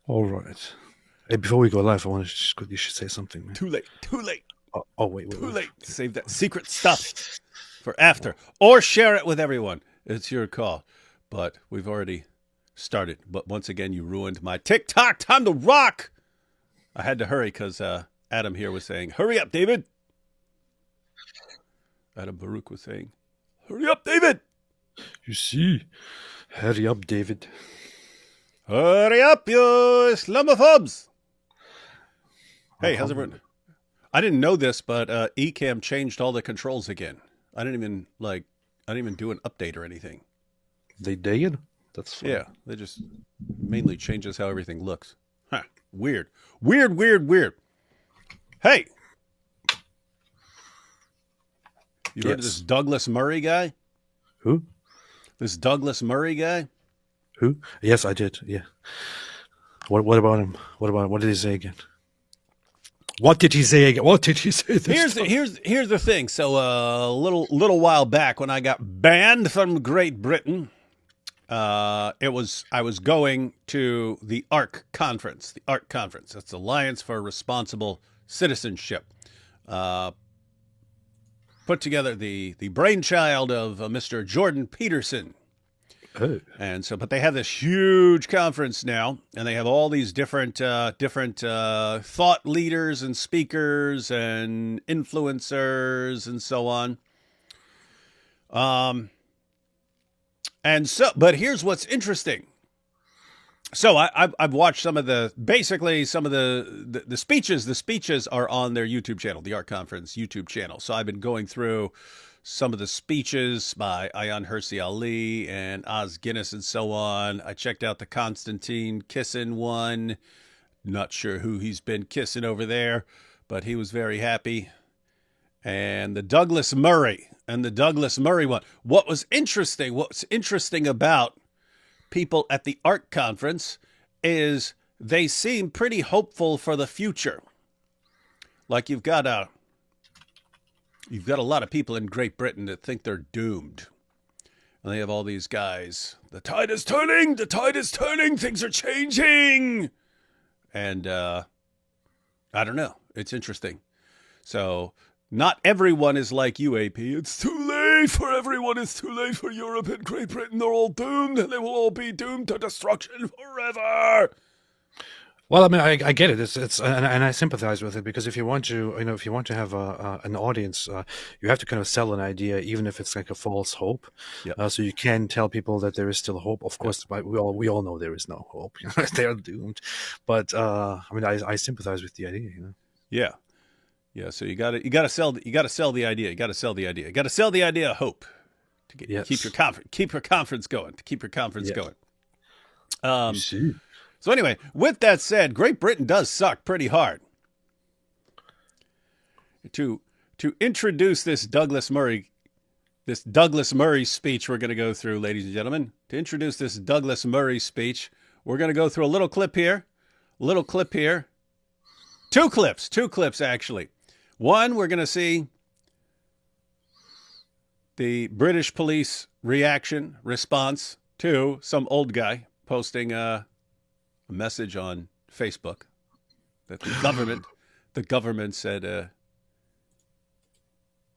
All right. Hey, before we go live, I want to just quickly say something, man. Too late. Too late. Oh, wait, wait, Too wait. late. Save that secret stuff for after, or share it with everyone. It's your call. But we've already started. But once again, you ruined my TikTok. Time to rock. I had to hurry because Adam here was saying, "Hurry up, David." Adam Baruch was saying, "Hurry up, David." You see? Hurry up, David. Hurry up, you Islamophobes. Hey, how's everyone? I didn't know this, but Ecamm changed all the controls again. I didn't even do an update or anything. They did? That's fine. Yeah, they just mainly changes how everything looks. Huh. Weird. Weird, weird, weird. Hey, you heard of this Yes. Douglas Murray guy? Who? This Douglas Murray guy? Who? Yes, I did. Yeah. What about him? What did he say again? What did he say again? What did he say this time? Here's the thing. So a little while back when I got banned from Great Britain, I was going to the ARC conference. The ARC conference. That's Alliance for Responsible Citizenship. Put together the brainchild of Mr. Jordan Peterson. Oh. And so, but they have this huge conference now, and they have all these different thought leaders and speakers and influencers and so on. And so, but here's what's interesting. So I've watched some of the speeches. The speeches are on their YouTube channel, the Art Conference YouTube channel. So I've been going through some of the speeches by Ayan Hirsi Ali and Oz Guinness and so on. I checked out the Constantine kissing one. Not sure who he's been kissing over there, but he was very happy. And the Douglas Murray one. What's interesting about people at the ARC conference is they seem pretty hopeful for the future. Like you've got a lot of people in Great Britain that think they're doomed. And they have all these guys. The tide is turning. The tide is turning. Things are changing. And I don't know. It's interesting. So not everyone is like you, AP. It's too late for everyone. It's too late for Europe and Great Britain. They're all doomed, and they will all be doomed to destruction forever. Well, I mean, I get it. It's and I sympathize with it because if you want to, if you want to have an audience, you have to kind of sell an idea, even if it's like a false hope. Yep. So you can tell people that there is still hope. Of course, we all know there is no hope. They are doomed. But I mean, I sympathize with the idea. Yeah. Yeah. So you gotta sell the idea. You gotta sell the idea. You gotta sell the idea of hope to Yes. keep your conference going. To keep your conference Yeah. going. You see. So anyway, with that said, Great Britain does suck pretty hard. To introduce this Douglas Murray speech we're going to go through, ladies and gentlemen. To introduce this Douglas Murray speech, we're going to go through a little clip here. Two clips actually. One, we're going to see the British police response to some old guy posting a message on Facebook that the government said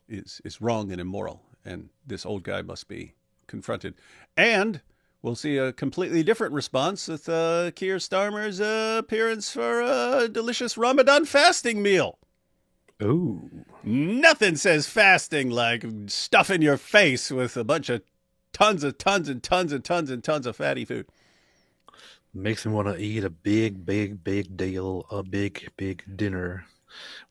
is wrong and immoral, and this old guy must be confronted. And we'll see a completely different response with Keir Starmer's appearance for a delicious Ramadan fasting meal. Oh. Nothing says fasting like stuffing your face with a bunch of tons of fatty food. Makes me want to eat a big deal, a big dinner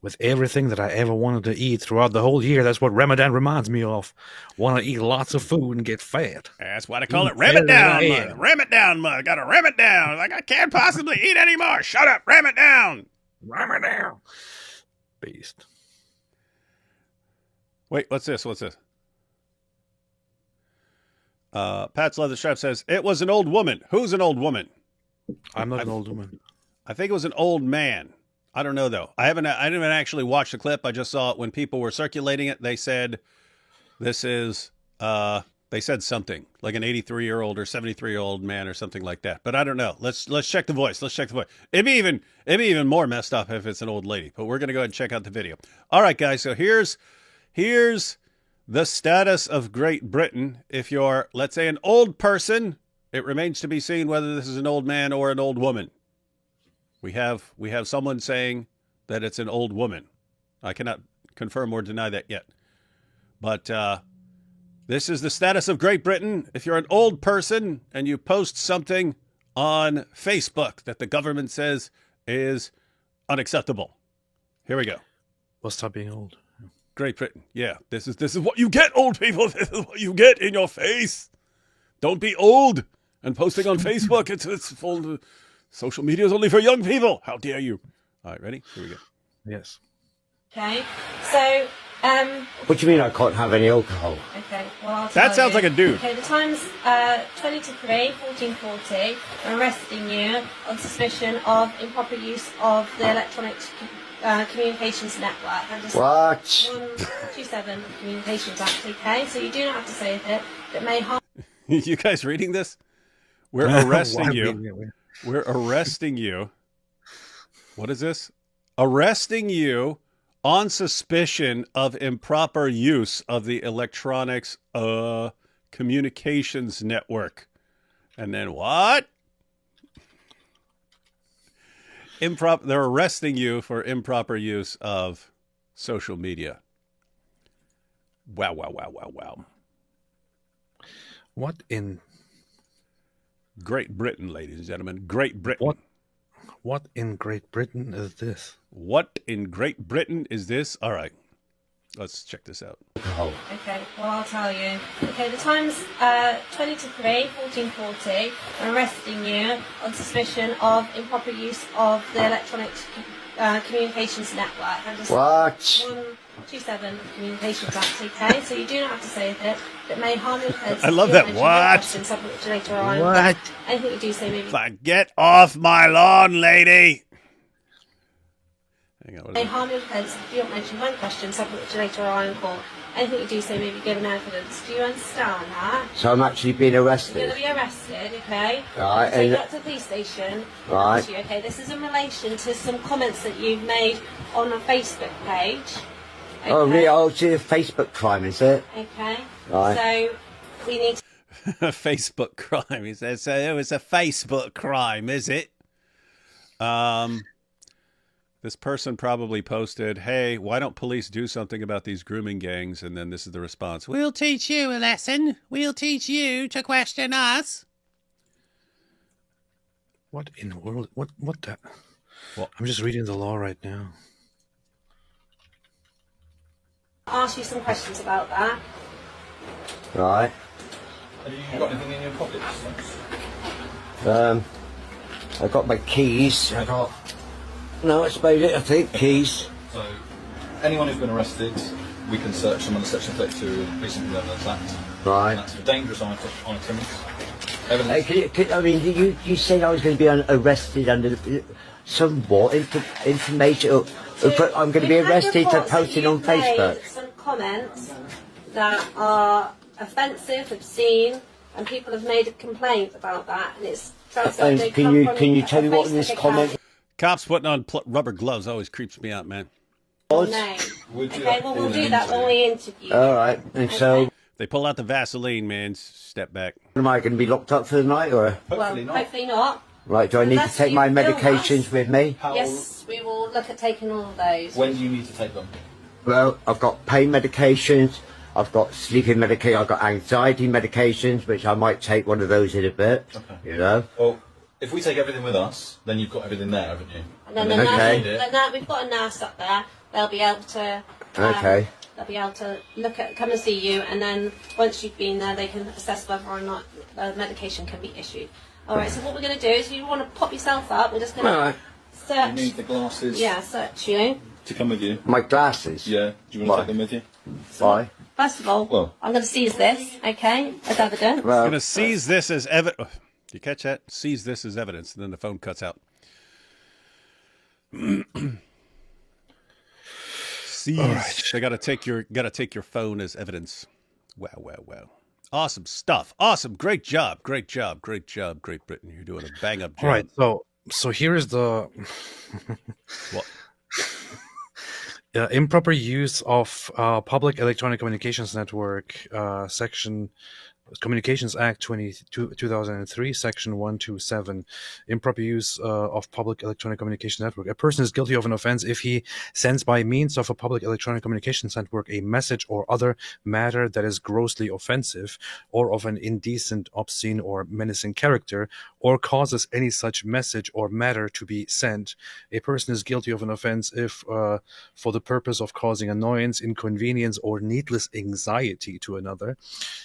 with everything that I ever wanted to eat throughout the whole year. That's what Ramadan reminds me of. Want to eat lots of food and get fat. That's why they call it ram it down, mud. Ram it down, mud. Gotta ram it down. Like I can't possibly eat anymore. Shut up. Ram it down. Ram it down. Beast. Wait, what's this? Pat's Leather Strap says, it was an old woman. Who's an old woman? I'm not an old woman. I think it was an old man. I don't know though. I didn't actually watch the clip. I just saw it when people were circulating it. They said they They said something like an 83-year-old or 73-year-old man or something like that. But I don't know. Let's check the voice. Let's check the voice. It'd be even more messed up if it's an old lady. But we're gonna go ahead and check out the video. All right, guys. So here's the status of Great Britain. If you're, let's say, an old person, it remains to be seen whether this is an old man or an old woman. We have someone saying that it's an old woman. I cannot confirm or deny that yet. But this is the status of Great Britain. If you're an old person and you post something on Facebook that the government says is unacceptable. Here we go. Well, stop being old. Great Britain. Yeah, this is what you get, old people. This is what you get in your face. Don't be old and posting on Facebook. It's full. Social media is only for young people. How dare you? All right, ready? Here we go. Yes. Okay, so, What do you mean I can't have any alcohol? okay, well, I'll That tell sounds you. like a dude. Okay, the time's 20 to 3, 1440. I'm arresting you on suspicion of improper use of the electronic communications network. And just What? 127 Communications Act, okay? So you do not have to say it. It may harm. You guys reading this? We're arresting Why you. being that way? We're arresting you. What is this? Arresting you on suspicion of improper use of the electronics communications network. And then what? They're arresting you for improper use of social media. Wow, wow, wow, wow, wow. What in Great Britain, ladies and gentlemen. Great Britain. what in Great Britain is this? What in Great Britain is this? All right. Let's check this out. Alcohol. Okay, well, I'll tell you. Okay, the time's 20 to 3, 1440. I'm arresting you on suspicion of improper use of the electronic communications network. And just What? 127 Communications Act, okay? So you do not have to say it. It may harm your head. I love that. What? What? Anything you do say maybe Like, get off my lawn, lady. Hang on. What may is it? harm your defence if you don't mention one question subject to later or in court. Anything you do say may be given evidence. Do you understand that? So I'm actually being You're going arrested. to be arrested, okay? Right, So you and- got to the police station. Right. Okay, this is in relation to some comments that you've made on a Facebook page. Okay. Oh, really? Oh, it's a Facebook crime, is it? Okay. Right. So we need Facebook crime. He says, oh, it's a Facebook crime, is it? This person probably posted, hey, why don't police do something about these grooming gangs? And then this is the response. We'll teach you a lesson. We'll teach you to question us. What in the world? What the? Well- I'm just reading the law right now. ask you some questions about that. Right. Have you got anything in your pockets? I got my keys. I got. No, that's about it. I think keys. So, anyone who's been arrested, we can search them under Section 32 of the Recently Evidence Act. Right. And that's for dangerous items. Hey, Evidence. I mean, you said I was going to be arrested under somewhat information. I'm going to be We've had arrested for reports that posting on you've made Facebook. some comments that are offensive, obscene, and people have made a complaint about that, and it's. And can you tell me what this comment Cops putting on rubber gloves always creeps me out, man. was? Name. Would you Okay, like well to we'll do do an that when interview? we interview. All right. And so, They pull out the Vaseline, man. Step back. am I going to be locked up for the night, or Hopefully not. Hopefully not. right? Do I need to Unless take you my film medications us. with me? How, Yes, we will look at taking all of those. When do you need to take them? Well, I've got pain medications. I've got sleeping medication. I've got anxiety medications, which I might take one of those in a bit. Okay. You know. Well, if we take everything with us, then you've got everything there, haven't you? And then the if you Okay. need it, we've got a nurse up there. They'll be able to. Okay. They'll be able to come and see you, and then once you've been there, they can assess whether or not medication can be issued. All right. So what we're going to do is, if you want to pop yourself up, we're just going All to right. you search. need the glasses Search you. to come with you. My glasses. Yeah. Do you want to Why? take them with you? Why? First of all, Well- I'm going to seize this, okay, as evidence. Well, I'm going to seize this as evidence. You catch that? Seize this as evidence, and then the phone cuts out. Seize. All right. They got to take your phone as evidence. Wow, wow, wow. Awesome stuff. Awesome. Great job. Great job. Great job, Great Britain. You're doing a bang-up job. All right, so here is the What? improper use of public electronic communications network section. Communications Act 2003, Section 127, improper use of public electronic communication network. A person is guilty of an offense if he sends by means of a public electronic communications network a message or other matter that is grossly offensive or of an indecent, obscene, or menacing character, or causes any such message or matter to be sent. A person is guilty of an offense if, for the purpose of causing annoyance, inconvenience, or needless anxiety to another,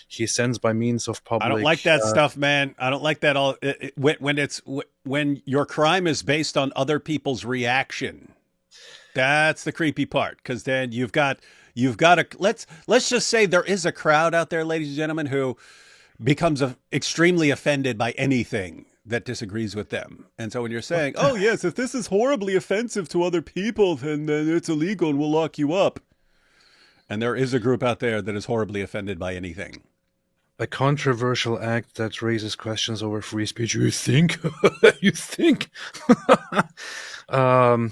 he sends by means of public. I don't like that stuff, man. I don't like that all. When your crime is based on other people's reaction, that's the creepy part. Because then you've got a let's just say there is a crowd out there, ladies and gentlemen, who becomes extremely offended by anything that disagrees with them. And so when you're saying, "Oh yes, if this is horribly offensive to other people, then it's illegal and we'll lock you up," and there is a group out there that is horribly offended by anything. A controversial act that raises questions over free speech. You think? You think? A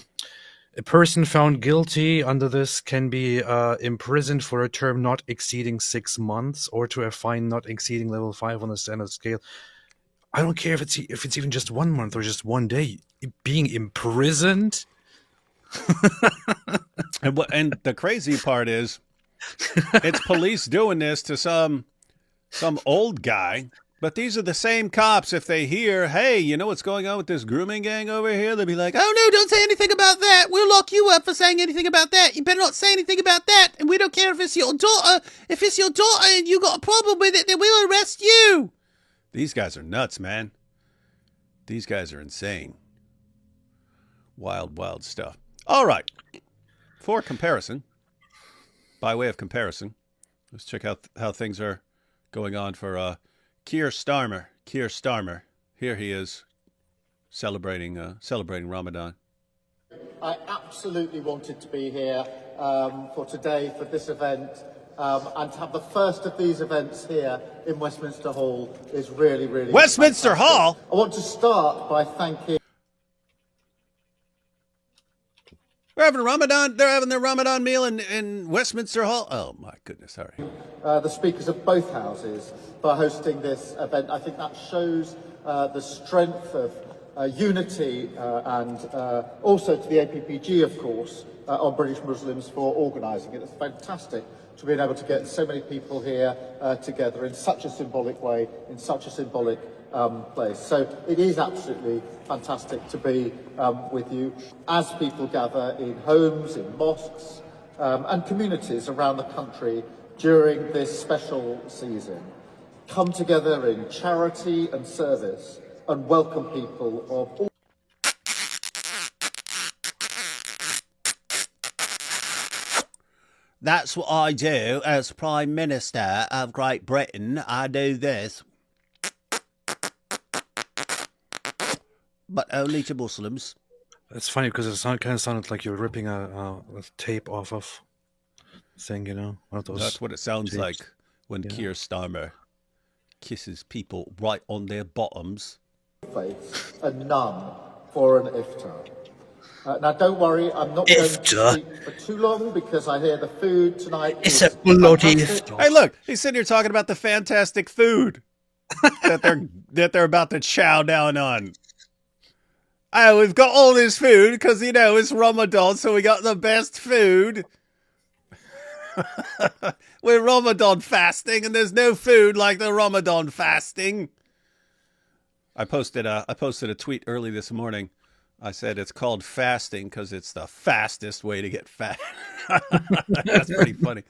person found guilty under this can be imprisoned for a term not exceeding 6 months, or to a fine not exceeding level 5 on the standard scale. I don't care if it's even just 1 month or just 1 day. Being imprisoned. And the crazy part is, it's police doing this to some old guy, but these are the same cops. If they hear, hey, you know what's going on with this grooming gang over here, they'll be like, oh no, don't say anything about that. We'll lock you up for saying anything about that. You better not say anything about that. And we don't care if it's your daughter. If it's your daughter and you got a problem with it, then we'll arrest you. These guys are nuts, man. These guys are insane. Wild, wild stuff. All right. For comparison, by way of comparison, let's check out how things are going on for Keir Starmer. Keir Starmer. Here he is celebrating Ramadan. I absolutely wanted to be here for today, for this event, and to have the first of these events here in Westminster Hall is really, really Westminster fantastic. Hall? I want to start by thanking... They're having their Ramadan meal in Westminster Hall. Oh my goodness, sorry. The speakers of both houses for hosting this event. I think that shows the strength of unity and also to the APPG, of course, on British Muslims for organising it. It's fantastic to be able to get so many people here together in such a symbolic way, in such a symbolic place. So it is absolutely fantastic to be with you as people gather in homes, in mosques and communities around the country during this special season. Come together in charity and service and welcome people of all. That's what I do as Prime Minister of Great Britain. I do this. But only to Muslims. It's funny because it kind of sounded like you're ripping a tape off of thing, you know? One of those. That's what it sounds tapes. like when Keir Starmer kisses people right on their bottoms. Faiths and none for an iftar. Now, don't worry, I'm not going to speak for too long because I hear the food tonight. It's a bloody iftar. Hey, look, he's sitting here talking about the fantastic food that they're about to chow down on. Oh, we've got all this food because, you know, it's Ramadan, so we got the best food. We're Ramadan fasting, and there's no food like the Ramadan fasting. I posted a tweet early this morning. I said it's called fasting because it's the fastest way to get fat. That's pretty funny.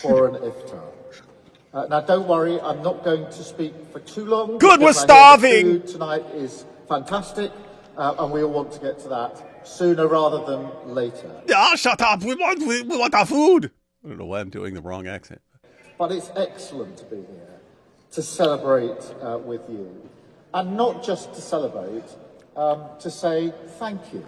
For an iftar. Now, don't worry, I'm not going to speak for too long. Good, we're because I hear the starving. food tonight is fantastic, and we all want to get to that sooner rather than later. Ah, shut up! We want our food. I don't know why I'm doing the wrong accent. But it's excellent to be here to celebrate with you, and not just to celebrate, to say thank you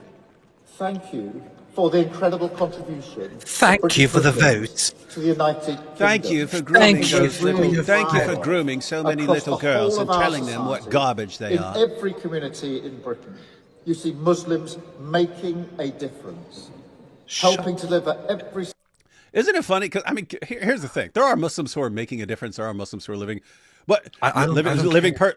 for for the incredible contribution. Thank you for the vote. To the United Kingdom. Thank you for grooming Thank you those for little. your Thank you for fire. grooming so many Across little the girls whole and of our telling them what society, garbage they in are. every community in Britain, you see Muslims making a difference, helping to deliver every. Isn't it funny? Because I mean, here's the thing: there are Muslims who are making a difference. There are Muslims who are living, but I don't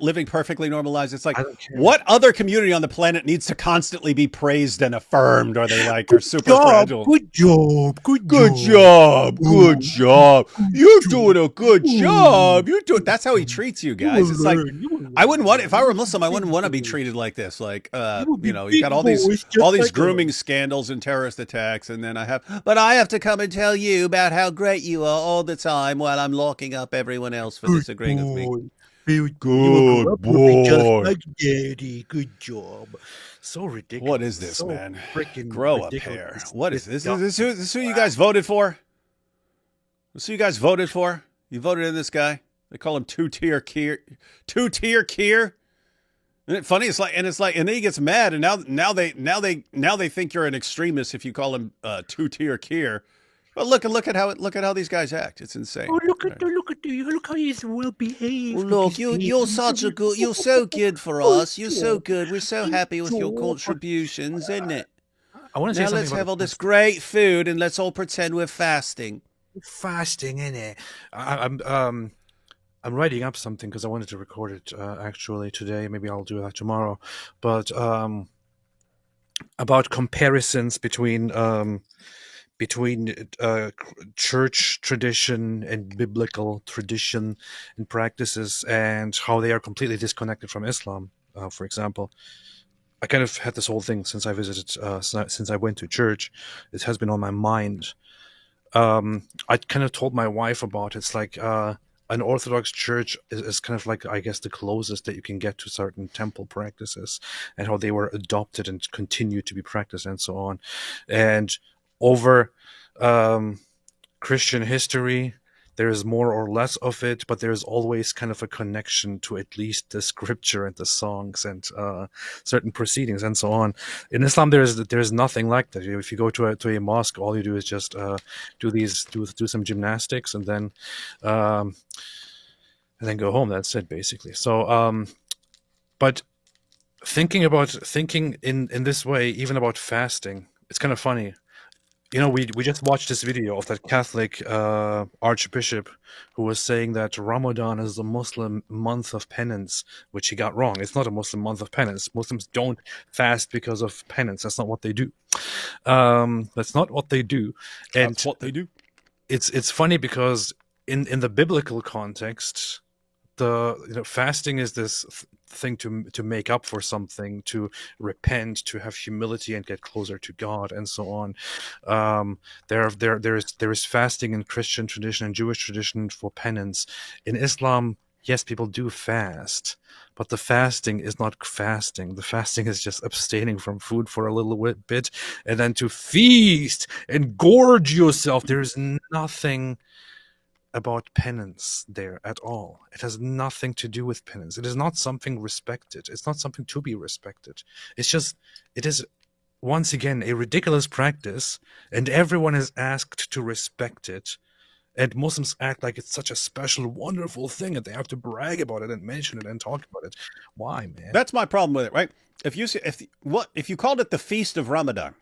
living perfectly normal lives. It's like, I don't care. what other community on the planet needs to constantly be praised and affirmed? Or they like are super fragile? Good job. Good job. Good job. You're doing a good job. You're doing. That's how he treats you guys. It's like I wouldn't want. If I were a Muslim, I wouldn't want to be treated like this. Like, you know, you got all these grooming scandals and terrorist attacks, and then I have to come and tell you about how great you are all the time while I'm locking up everyone else for disagreeing with me. Good boy. Just like Daddy. Good job. So ridiculous. What is this, so man? Freaking Grow ridiculous. a pair. What is this? Is this who you guys voted for? This who you guys voted for? You voted in this guy. They call him two-tier Keir. Two-tier Keir. Isn't it funny? And then he gets mad, and now they think you're an extremist if you call him two-tier Keir. Well, look at how these guys act. It's insane. Oh, look how he's well behaved. Look, you're so good for us. You're so good. We're so happy with your contributions, isn't it? I want to say Now something let's about have all this great food and let's all pretend we're fasting. fasting, innit? I'm writing up something because I wanted to record it actually today. Maybe I'll do that tomorrow. But about comparisons between church tradition and biblical tradition and practices, and how they are completely disconnected from Islam. For example, I kind of had this whole thing since I visited, since I went to church. It has been on my mind. I kind of told my wife about it. It's like an Orthodox church is kind of like, I guess, the closest that you can get to certain temple practices and how they were adopted and continue to be practiced and so on. And over Christian history, there is more or less of it, but there's always kind of a connection to at least the scripture and the songs and certain proceedings and so on. In Islam, there's nothing like that. If you go to a mosque, all you do is just do some gymnastics and then go home. That's it, basically. So, but thinking in this way, even about fasting, it's kind of funny. You know, we just watched this video of that Catholic archbishop who was saying that Ramadan is the Muslim month of penance, which he got wrong. It's not a Muslim month of penance. Muslims don't fast because of penance. That's not what they do. That's not what they do. And That's what they do. It's funny because in the biblical context, fasting is this thing to make up for something, to repent, to have humility and get closer to God, and so on. There is fasting in Christian tradition and Jewish tradition for penance. In Islam, yes, people do fast, but the fasting is not fasting. The fasting is just abstaining from food for a little bit, and then to feast and gorge yourself. There is nothing about penance there at all. It has nothing to do with penance. It is not something respected. It's not something to be respected. It is once again a ridiculous practice, and everyone is asked to respect it. And Muslims act like it's such a special, wonderful thing, and they have to brag about it and mention it and talk about it. Why, man? That's my problem with it, right? If you called it the Feast of Ramadan,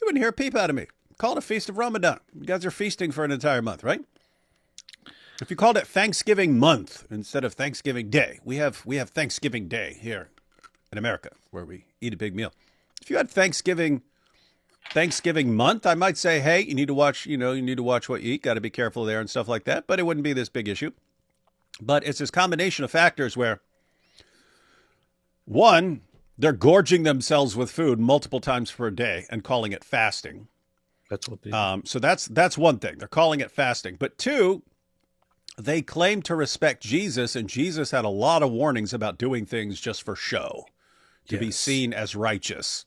you wouldn't hear a peep out of me. Call it a Feast of Ramadan. You guys are feasting for an entire month, right? If you called it Thanksgiving month instead of Thanksgiving Day, we have Thanksgiving Day here in America where we eat a big meal. If you had Thanksgiving month, I might say, hey, you need to watch what you eat. Got to be careful there and stuff like that. But it wouldn't be this big issue. But it's this combination of factors where, one, they're gorging themselves with food multiple times per day and calling it fasting. That's what they So that's one thing. They're calling it fasting. But two, they claim to respect Jesus, and Jesus had a lot of warnings about doing things just for show, to be seen as righteous.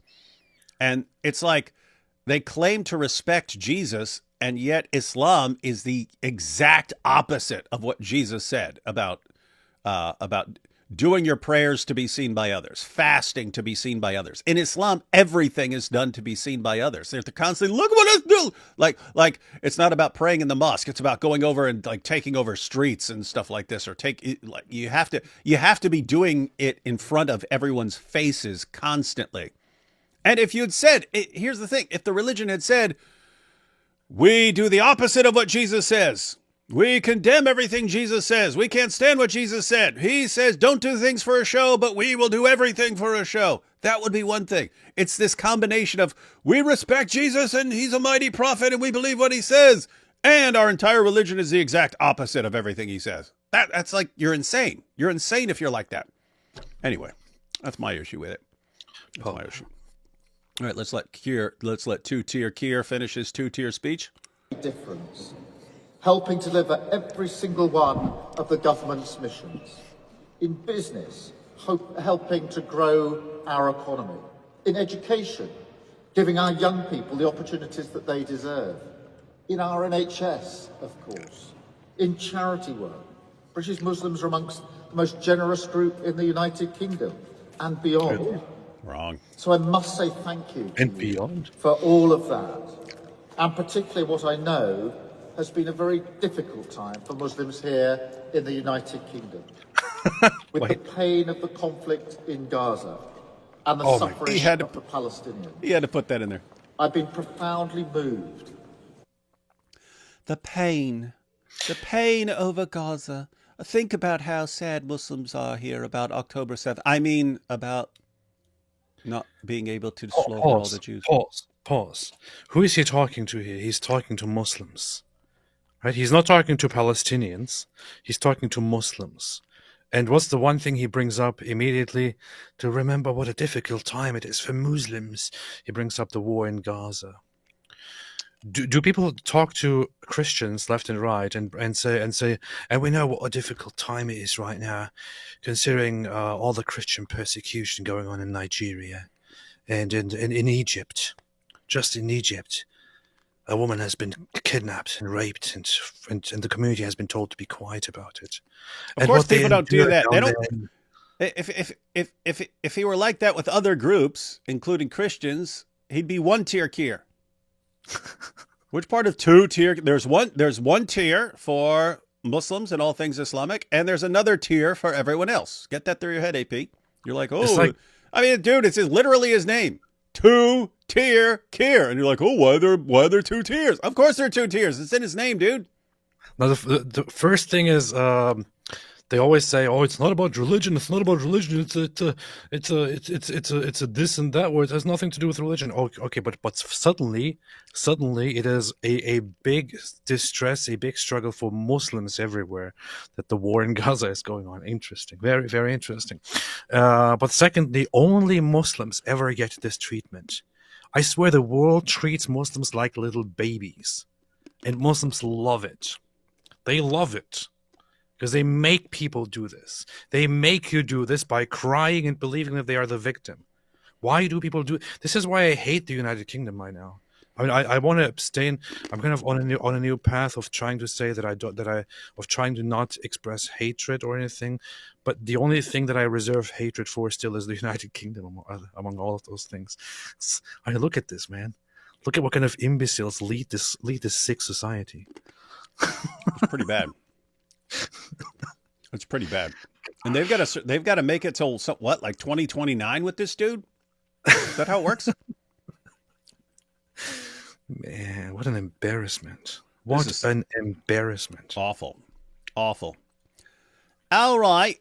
And it's like they claim to respect Jesus, and yet Islam is the exact opposite of what Jesus said about doing your prayers to be seen by others, fasting to be seen by others. In Islam, everything is done to be seen by others. They're constantly, look what us do. Like it's not about praying in the mosque. It's about going over and like taking over streets and stuff like this, or you have to be doing it in front of everyone's faces constantly. And if you'd said, here's the thing, if the religion had said, we do the opposite of what Jesus says. We condemn everything Jesus says. We can't stand what Jesus said. He says, don't do things for a show, but we will do everything for a show. That would be one thing. It's this combination of we respect Jesus and he's a mighty prophet and we believe what he says. And our entire religion is the exact opposite of everything he says. That's like, you're insane. You're insane if you're like that. Anyway, that's my issue with it. That's my issue. All right, let's let two-tier Keir finish his two-tier speech. Difference. Helping to deliver every single one of the government's missions. In business, helping to grow our economy. In education, giving our young people the opportunities that they deserve. In our NHS, of course. In charity work. British Muslims are amongst the most generous group in the United Kingdom and beyond. Wrong. So I must say thank you to And you beyond. for all of that. And particularly what I know has been a very difficult time for Muslims here in the United Kingdom. With the pain of the conflict in Gaza and the suffering of the Palestinians. He had to put that in there. I've been profoundly moved. The pain over Gaza. Think about how sad Muslims are here about October 7th. I mean, about not being able to slaughter all the Jews. Pause. Who is he talking to here? He's talking to Muslims. Right? He's not talking to Palestinians. He's talking to Muslims. And what's the one thing he brings up immediately? To remember what a difficult time it is for Muslims. He brings up the war in Gaza. Do people talk to Christians left and right and say and we know what a difficult time it is right now, considering all the Christian persecution going on in Nigeria and in Egypt. Just in Egypt, a woman has been kidnapped and raped, and the community has been told to be quiet about it. Of course, people don't do that. They don't. If he were like that with other groups, including Christians, he'd be one tier Keir. Which part of two tier? There's one tier for Muslims and all things Islamic, and there's another tier for everyone else. Get that through your head, AP. You're like, oh, I mean, dude, it's literally his name. Two-tier Keir. And you're like, oh, why are there two tiers? Of course there are two tiers. It's in his name, dude. Now, the first thing is they always say, "Oh, it's not about religion. It's not about religion. It's a this and that word. It has nothing to do with religion." Oh, okay, but suddenly it is a big distress, a big struggle for Muslims everywhere that the war in Gaza is going on. Interesting, very very interesting. But secondly, only Muslims ever get this treatment. I swear the world treats Muslims like little babies, and Muslims love it. They love it. Because they make people do this. They make you do this by crying and believing that they are the victim. Why do people do this? Is why I hate the United Kingdom right now. I mean, I want to abstain. I'm kind of on a new path of trying to say of trying to not express hatred or anything. But the only thing that I reserve hatred for still is the United Kingdom among all of those things. I mean, look at this, man. Look at what kind of imbeciles lead this sick society. It's pretty bad. It's pretty bad, and they've got to make it till what, like 2029 with this dude? Is that how it works? Man, what an embarrassment! What an embarrassment! Awful. All right.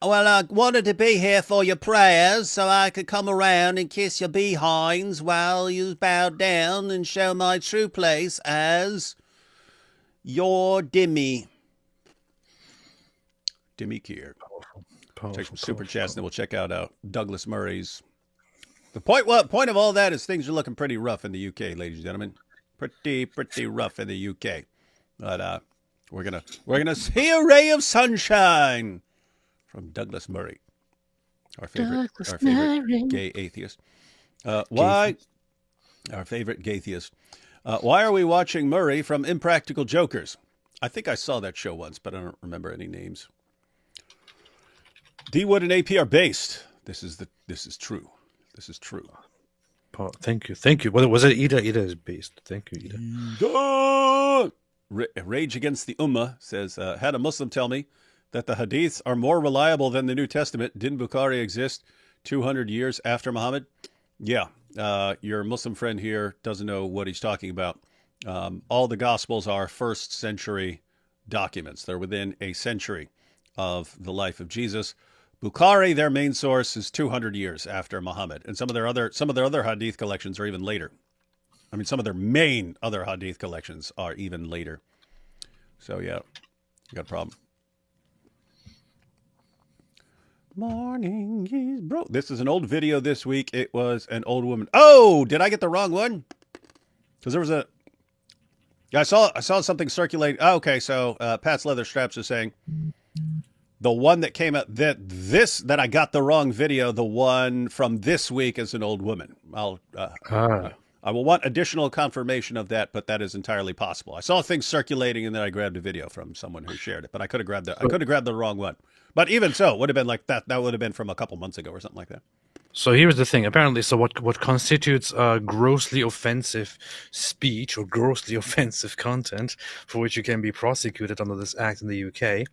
Well, I wanted to be here for your prayers so I could come around and kiss your behinds while you bow down and show my true place as your Dimmy. Dimmy Keir. Take some super chats, and then we'll check out Douglas Murray's. The point of all that is things are looking pretty rough in the UK, ladies and gentlemen. Pretty rough in the UK. But we're gonna see a ray of sunshine from Douglas Murray, our favorite gay atheist. Why? Our favorite gaytheist. Why are we watching Murray from Impractical Jokers? I think I saw that show once, but I don't remember any names. D Wood and AP are based. This is true. This is true. Oh, thank you. Well, was it Ida? Ida is based. Thank you, Ida. Rage Against the Ummah says, had a Muslim tell me that the hadiths are more reliable than the New Testament. Didn't Bukhari exist 200 years after Muhammad? Yeah, your Muslim friend here doesn't know what he's talking about. All the Gospels are first century documents. They're within a century of the life of Jesus. Bukhari, their main source, is 200 years after Muhammad, and some of their other hadith collections are even later. I mean, some of their main other hadith collections are even later. So yeah, you got a problem. Morning is bro. This is an old video this week. It was an old woman. Oh, did I get the wrong one? Because there was a. Yeah, I saw something circulating. Oh, okay, so Pat's Leather Straps is saying the one that came out that I got the wrong video. The one from this week is an old woman. I will want additional confirmation of that, but that is entirely possible. I saw things circulating, and then I grabbed a video from someone who shared it, but I could have grabbed the wrong one. But even so, it would have been like that. That would have been from a couple months ago or something like that. So here's the thing. Apparently, so what constitutes grossly offensive speech or grossly offensive content for which you can be prosecuted under this act in the UK,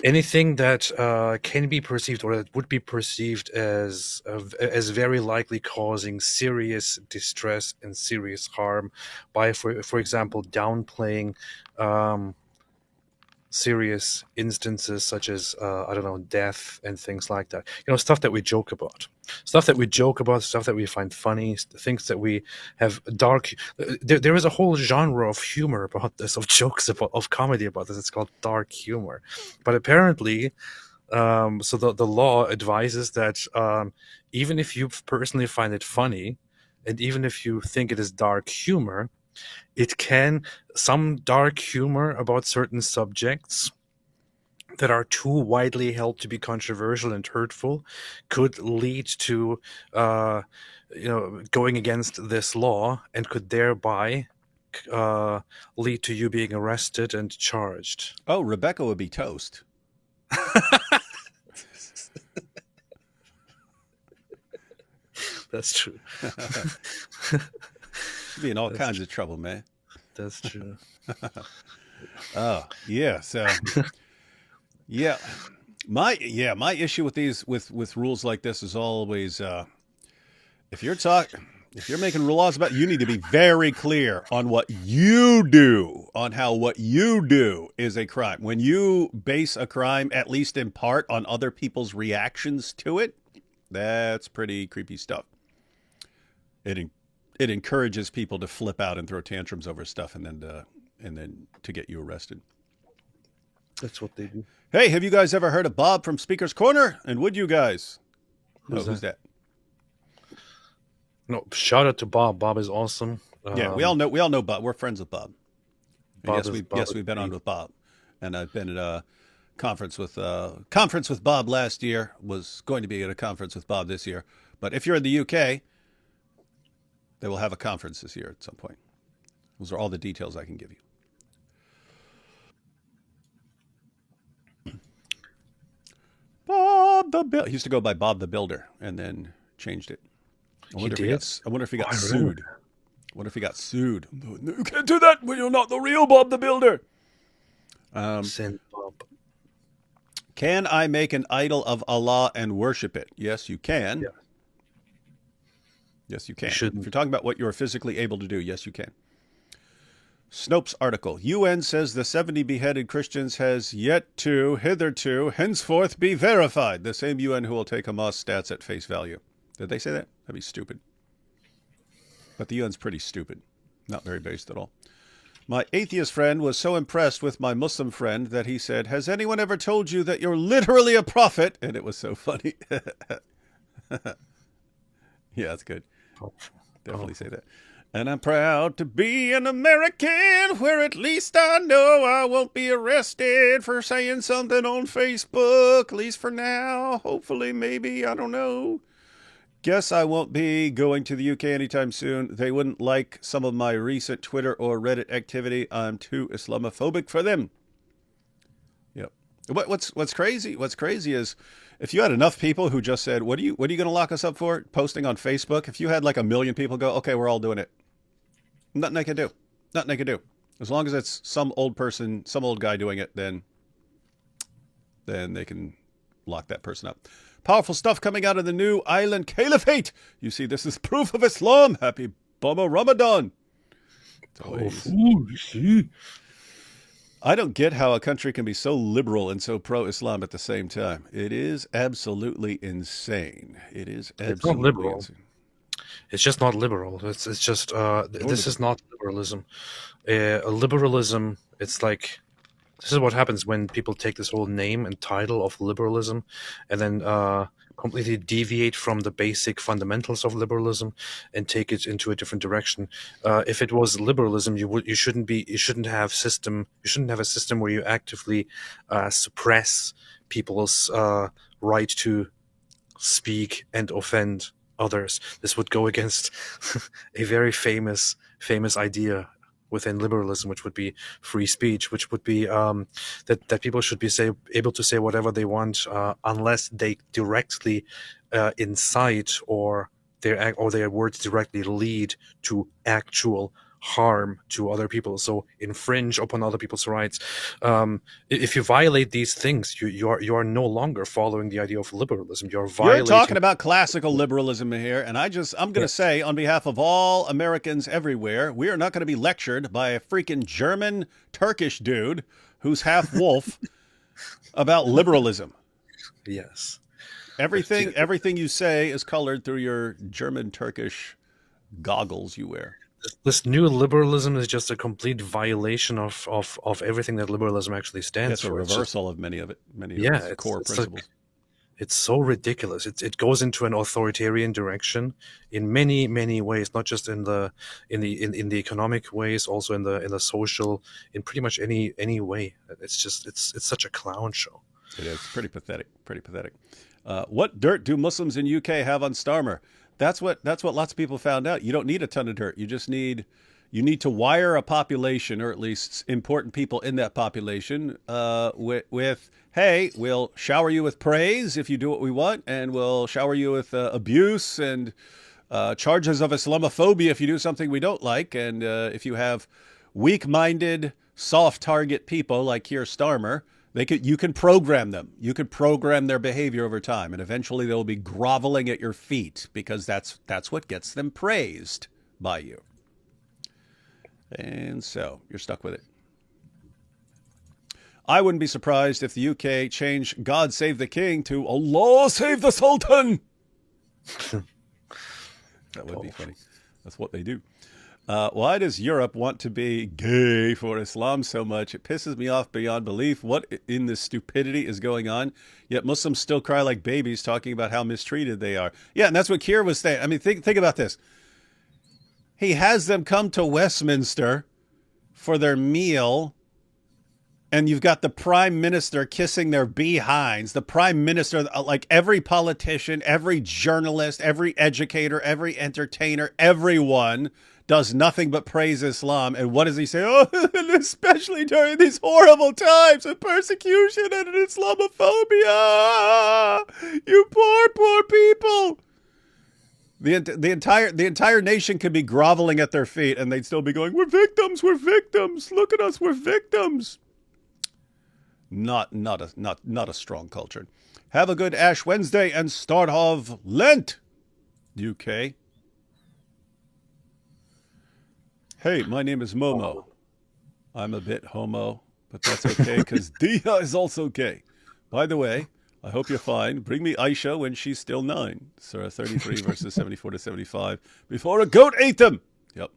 anything that can be perceived or that would be perceived as very likely causing serious distress and serious harm by, for example, downplaying serious instances such as death and things like that. Stuff that we joke about, stuff that we find funny, things that we have dark. There is a whole genre of humor about this, of jokes of comedy about this. It's called dark humor. But apparently, so the law advises that even if you personally find it funny, and even if you think it is dark humor, some dark humor about certain subjects that are too widely held to be controversial and hurtful could lead to going against this law, and could thereby lead to you being arrested and charged. Oh, Rebecca would be toast. That's true. She'd be in all kinds of trouble, man. That's true. Oh, yeah. So, yeah. My issue with these with rules like this is always if you're making laws about, you need to be very clear on what you do, on how what you do is a crime. When you base a crime, at least in part, on other people's reactions to it, that's pretty creepy stuff. It encourages people to flip out and throw tantrums over stuff, and then to get you arrested. That's what they do. Hey, have you guys ever heard of Bob from Speaker's Corner? And would you guys? Who's that? No, shout out to Bob. Bob is awesome. Yeah, we all know Bob. We're friends with Bob. We've been on with Bob, and I've been at a conference with Bob last year. Was going to be at a conference with Bob this year. But if you're in the UK, they will have a conference this year at some point. Those are all the details I can give you. Bob the Builder. He used to go by Bob the Builder, and then changed it. I wonder if he got sued. I wonder if he got sued. No, you can't do that when you're not the real Bob the Builder. Send Bob. Can I make an idol of Allah and worship it? Yes, you can. Yeah. Yes, you can. Shouldn't. If you're talking about what you're physically able to do, yes, you can. Snopes article. UN says the 70 beheaded Christians has hitherto, henceforth be verified. The same UN who will take Hamas stats at face value. Did they say that? That'd be stupid. But the UN's pretty stupid. Not very based at all. My atheist friend was so impressed with my Muslim friend that he said, has anyone ever told you that you're literally a prophet? And it was so funny. Yeah, that's good. Definitely say that. And I'm proud to be an American, where at least I know I won't be arrested for saying something on Facebook, at least for now. Hopefully, maybe, I don't know. Guess I won't be going to the UK anytime soon. They wouldn't like some of my recent Twitter or Reddit activity. I'm too Islamophobic for them. Yep. What's crazy? What's crazy is if you had enough people who just said, what are you going to lock us up for?" Posting on Facebook. If you had like 1 million people go, "Okay, we're all doing it," nothing they can do. Nothing they can do. As long as it's some old person, some old guy doing it, then they can lock that person up. Powerful stuff coming out of the new island caliphate. You see, this is proof of Islam. Happy Bama Ramadan. I don't get how a country can be so liberal and so pro-Islam at the same time. It is absolutely insane. It is absolutely not liberal. insane. It's just not liberal. It's just this is not liberalism. Liberalism. It's like this is what happens when people take this whole name and title of liberalism, and then completely deviate from the basic fundamentals of liberalism and take it into a different direction. If it was liberalism, you shouldn't have a system where you actively suppress people's right to speak and offend others. This would go against a very famous idea within liberalism, which would be free speech, which would be that people should be able to say whatever they want unless they directly incite or their words directly lead to actual harm to other people, so infringe upon other people's rights. If you violate these things, you are no longer following the idea of liberalism. You're violating. You're talking about classical liberalism here, and I'm going to say on behalf of all Americans everywhere, we are not going to be lectured by a freaking German Turkish dude who's half wolf about liberalism. Yes. Everything you say is colored through your German Turkish goggles you wear. This new liberalism is just a complete violation of everything that liberalism actually stands for. It's a reversal of many of its core principles. It's so ridiculous. It goes into an authoritarian direction in many ways, not just in the economic ways, also in the social, in pretty much any way. It's such a clown show. It is pretty pathetic. What dirt do Muslims in UK have on Starmer? That's what lots of people found out. You don't need a ton of dirt. You just need to wire a population, or at least important people in that population, with hey, we'll shower you with praise if you do what we want, and we'll shower you with abuse and charges of Islamophobia if you do something we don't like, and if you have weak-minded, soft target people like Keir Starmer, you can program them. You can program their behavior over time, and eventually they'll be groveling at your feet because that's what gets them praised by you. And so you're stuck with it. I wouldn't be surprised if the UK changed "God Save the King" to "Allah Save the Sultan." That would be funny. That's what they do. Why does Europe want to be gay for Islam so much? It pisses me off beyond belief. What in this stupidity is going on? Yet Muslims still cry like babies talking about how mistreated they are. Yeah, and that's what Keir was saying. I mean, think about this. He has them come to Westminster for their meal, and you've got the Prime Minister kissing their behinds. The Prime Minister, like every politician, every journalist, every educator, every entertainer, everyone does nothing but praise Islam. And what does he say? Oh, especially during these horrible times of persecution and Islamophobia. You poor people. The entire nation could be groveling at their feet, and they'd still be going, "We're victims. Look at us. We're victims." Not a strong culture. Have a good Ash Wednesday and start of Lent, UK. Hey, my name is Momo. I'm a bit homo, but that's okay because Dia is also gay. By the way, I hope you're fine. Bring me Aisha when she's still 9. Surah 33 verses 74 to 75. Before a goat ate them. Yep.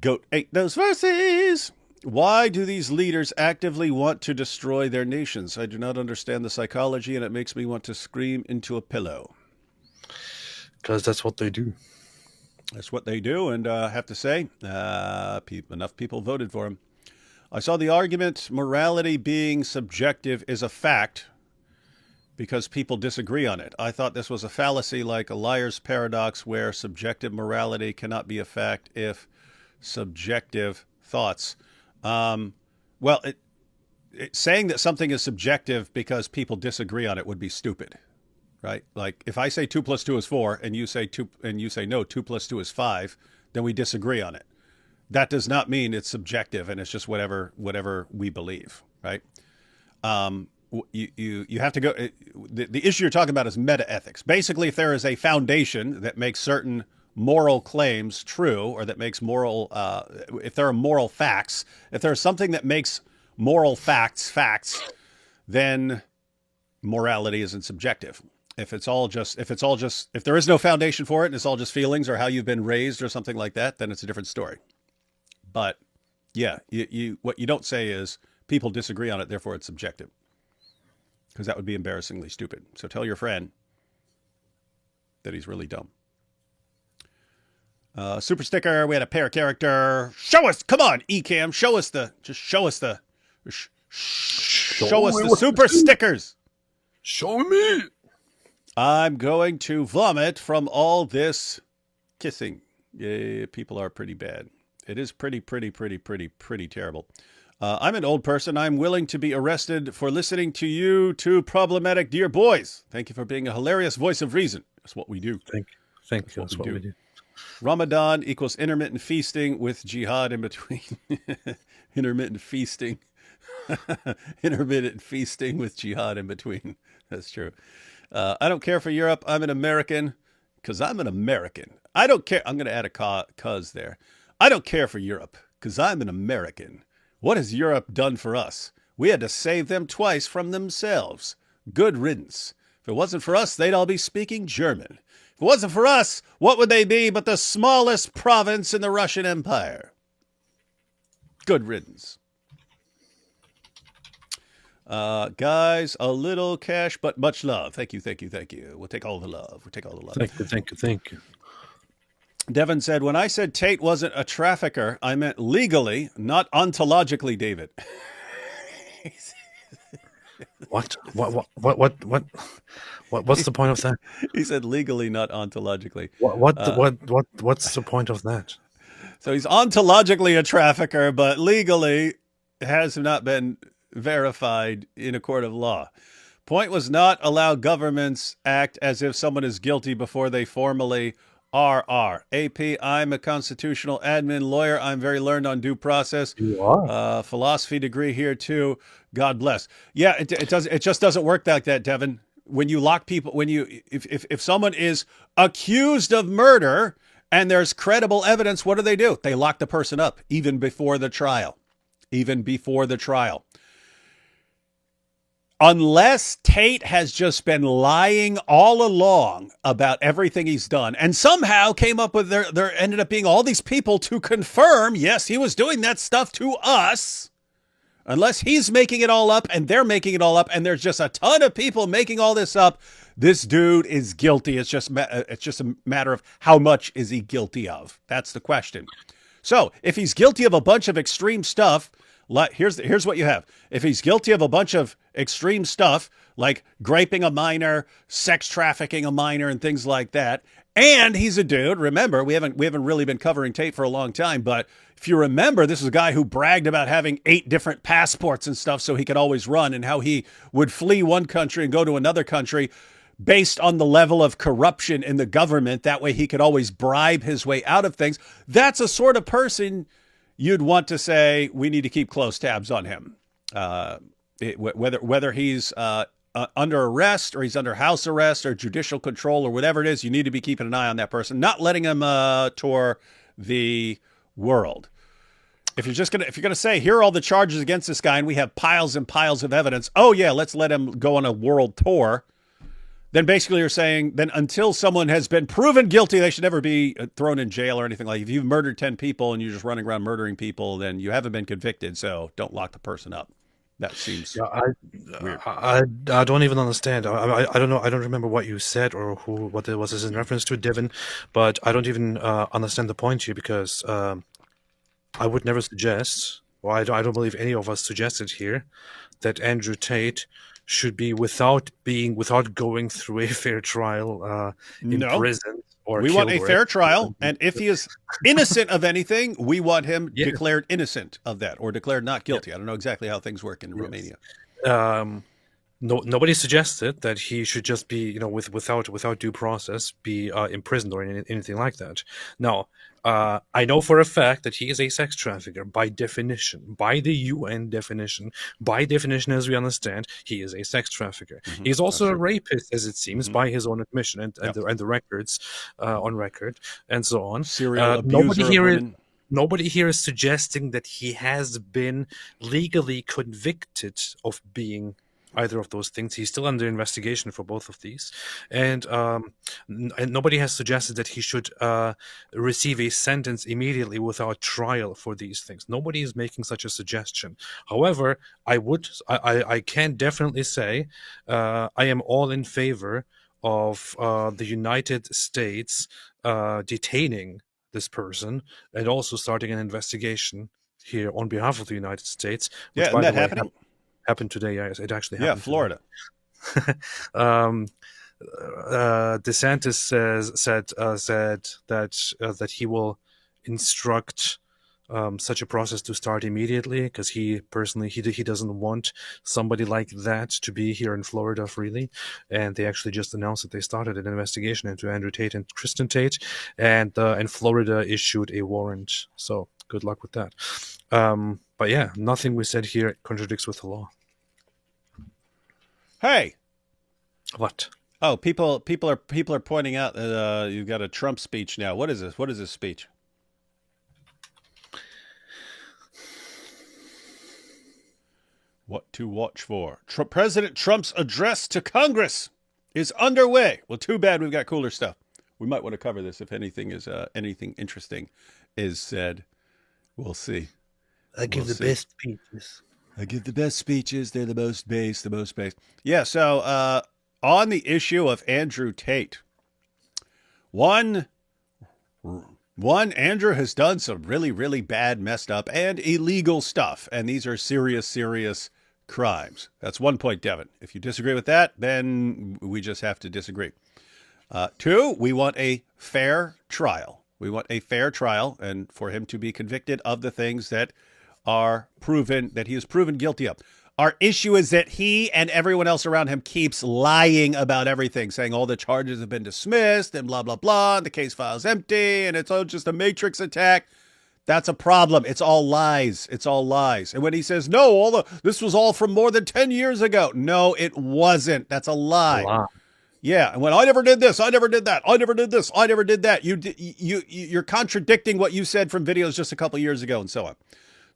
Goat ate those verses. Why do these leaders actively want to destroy their nations? I do not understand the psychology, and it makes me want to scream into a pillow. Because that's what they do. That's what they do, and I have to say, enough people voted for him. I saw the argument morality being subjective is a fact because people disagree on it. I thought this was a fallacy like a liar's paradox where subjective morality cannot be a fact if subjective thoughts. Well, saying that something is subjective because people disagree on it would be stupid, right? Like if I say 2 + 2 is 4 and you say no, 2 + 2 is 5, then we disagree on it. That does not mean it's subjective and it's just whatever we believe, right? You have to go. The issue you're talking about is meta-ethics. Basically, if there is a foundation that makes certain moral claims true, or that makes moral, if there are moral facts, if there's something that makes moral facts, then morality isn't subjective. If there is no foundation for it and it's all just feelings or how you've been raised or something like that, then it's a different story. But yeah, what you don't say is people disagree on it, therefore it's subjective, because that would be embarrassingly stupid. So tell your friend that he's really dumb. Super sticker. We had a pair character. Show us. Come on, Ecamm. Show us the super stickers. Show me. I'm going to vomit from all this kissing. Yeah, people are pretty bad. It is pretty terrible. I'm an old person. I'm willing to be arrested for listening to you two problematic dear boys. Thank you for being a hilarious voice of reason. That's what we do. Thank you. That's what we do. Ramadan equals intermittent feasting with jihad in between. Intermittent feasting. Intermittent feasting with jihad in between. That's true. I don't care for Europe. I'm an American because I'm an American. I don't care. I'm going to add a cuz there. I don't care for Europe because I'm an American. What has Europe done for us? We had to save them twice from themselves. Good riddance. If it wasn't for us, they'd all be speaking German. If it wasn't for us, what would they be but the smallest province in the Russian Empire? Good riddance. Guys, a little cash, but much love. Thank you. We'll take all the love. Thank you. Devin said, when I said Tate wasn't a trafficker, I meant legally, not ontologically, David. What? What's the point of that? He said legally, not ontologically. What's the point of that? So he's ontologically a trafficker, but legally has not been verified in a court of law. Point was not allow governments act as if someone is guilty before they formally are. AP, I'm a constitutional admin lawyer. I'm very learned on due process. You are. Philosophy degree here too. God bless. Yeah, it just doesn't work like that, Devin. When you lock people, if someone is accused of murder and there's credible evidence, what do? They lock the person up even before the trial. Unless Tate has just been lying all along about everything he's done and somehow came up with there ended up being all these people to confirm, yes, he was doing that stuff to us. Unless he's making it all up and they're making it all up and there's just a ton of people making all this up, this dude is guilty. It's just a matter of how much is he guilty of? That's the question. So if he's guilty of a bunch of extreme stuff, here's what you have. If he's guilty of a bunch of extreme stuff, like raping a minor, sex trafficking a minor, and things like that, and he's a dude, remember, we haven't really been covering Tate for a long time, but if you remember, this is a guy who bragged about having 8 different passports and stuff so he could always run, and how he would flee one country and go to another country based on the level of corruption in the government. That way he could always bribe his way out of things. That's a sort of person you'd want to say, we need to keep close tabs on him. Whether he's under arrest or he's under house arrest or judicial control or whatever it is, you need to be keeping an eye on that person, not letting him tour the world. If you're gonna say, here are all the charges against this guy and we have piles and piles of evidence, oh yeah, let's let him go on a world tour, then basically you're saying, then until someone has been proven guilty, they should never be thrown in jail or anything like that. If you've murdered 10 people and you're just running around murdering people, then you haven't been convicted, so don't lock the person up. That seems weird. I don't even understand. I don't know. I don't remember what you said or what it was in reference to, Devin, but I don't even understand the point here, because I would never suggest, or I don't believe any of us suggested here, that Andrew Tate should be without going through a fair trial in prison or We want killed a or fair executed. trial, and if he is innocent of anything, we want him Yes. declared innocent of that or declared not guilty. I don't know exactly how things work in Romania. Nobody suggested that he should just be, without due process, be imprisoned or anything like that. No, I know for a fact that he is a sex trafficker by definition, by the UN definition, as we understand, he is a sex trafficker. He's also a rapist, as it seems, by his own admission and the records on record and so on. Serial abuser of women. Nobody here is suggesting that he has been legally convicted of being either of those things. He's still under investigation for both of these, and nobody has suggested that he should receive a sentence immediately without trial for these things. Nobody is making such a suggestion. However, I can definitely say I am all in favor of the United States detaining this person and also starting an investigation here on behalf of the United States. Which, Yeah, by isn't that the way, happening? happened today. Yes, it actually happened. Yeah, Florida. DeSantis said that he will instruct such a process to start immediately because he personally he doesn't want somebody like that to be here in Florida freely. And they actually just announced that they started an investigation into Andrew Tate and Kristen Tate, and Florida issued a warrant. So good luck with that. But yeah, nothing we said here contradicts with the law. Hey. What? Oh, people are pointing out that you've got a Trump speech now. What is this? What is this speech? What to watch for? President Trump's address to Congress is underway. Well, too bad we've got cooler stuff. We might want to cover this if anything interesting is said. We'll see. I give the best speeches. I give the best speeches. They're the most based. Yeah, so on the issue of Andrew Tate, one, Andrew has done some really, really bad, messed up, and illegal stuff. And these are serious, serious crimes. That's one point, Devin. If you disagree with that, then we just have to disagree. Two, we want a fair trial. We want a fair trial and for him to be convicted of the things that are proven, that he is proven guilty of. Our issue is that he and everyone else around him keeps lying about everything, saying all the charges have been dismissed and blah, blah, blah. And the case file's empty and it's all just a matrix attack. That's a problem. It's all lies. It's all lies. And when he says, no, this was all from more than 10 years ago. No, it wasn't. That's a lie. Wow. Yeah, and when I never did this, I never did that, I never did this, I never did that. You're contradicting what you said from videos just a couple years ago and so on.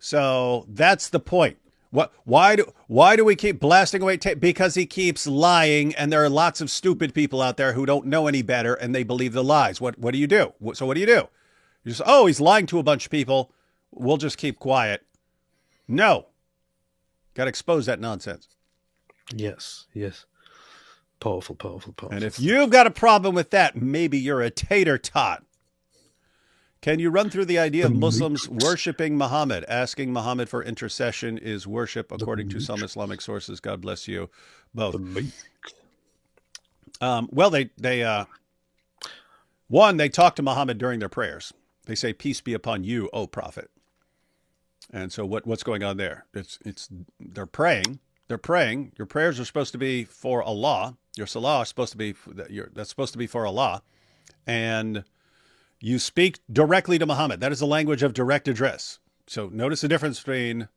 So that's the point. Why do we keep blasting away Tate? Because he keeps lying, and there are lots of stupid people out there who don't know any better and they believe the lies. What do you do? So what do? You just, he's lying to a bunch of people. We'll just keep quiet. No. Got to expose that nonsense. Yes. Powerful. And if you've got a problem with that, maybe you're a tater tot. Can you run through the idea of Muslims worshiping Muhammad? Asking Muhammad for intercession is worship, according to some Islamic sources. God bless you both. Well, they talk to Muhammad during their prayers. They say, "Peace be upon you, O Prophet." And so what's going on there? They're praying. They're praying. Your prayers are supposed to be for Allah. Your salah is supposed to be that's supposed to be for Allah, and you speak directly to Muhammad. That is the language of direct address. So notice the difference between,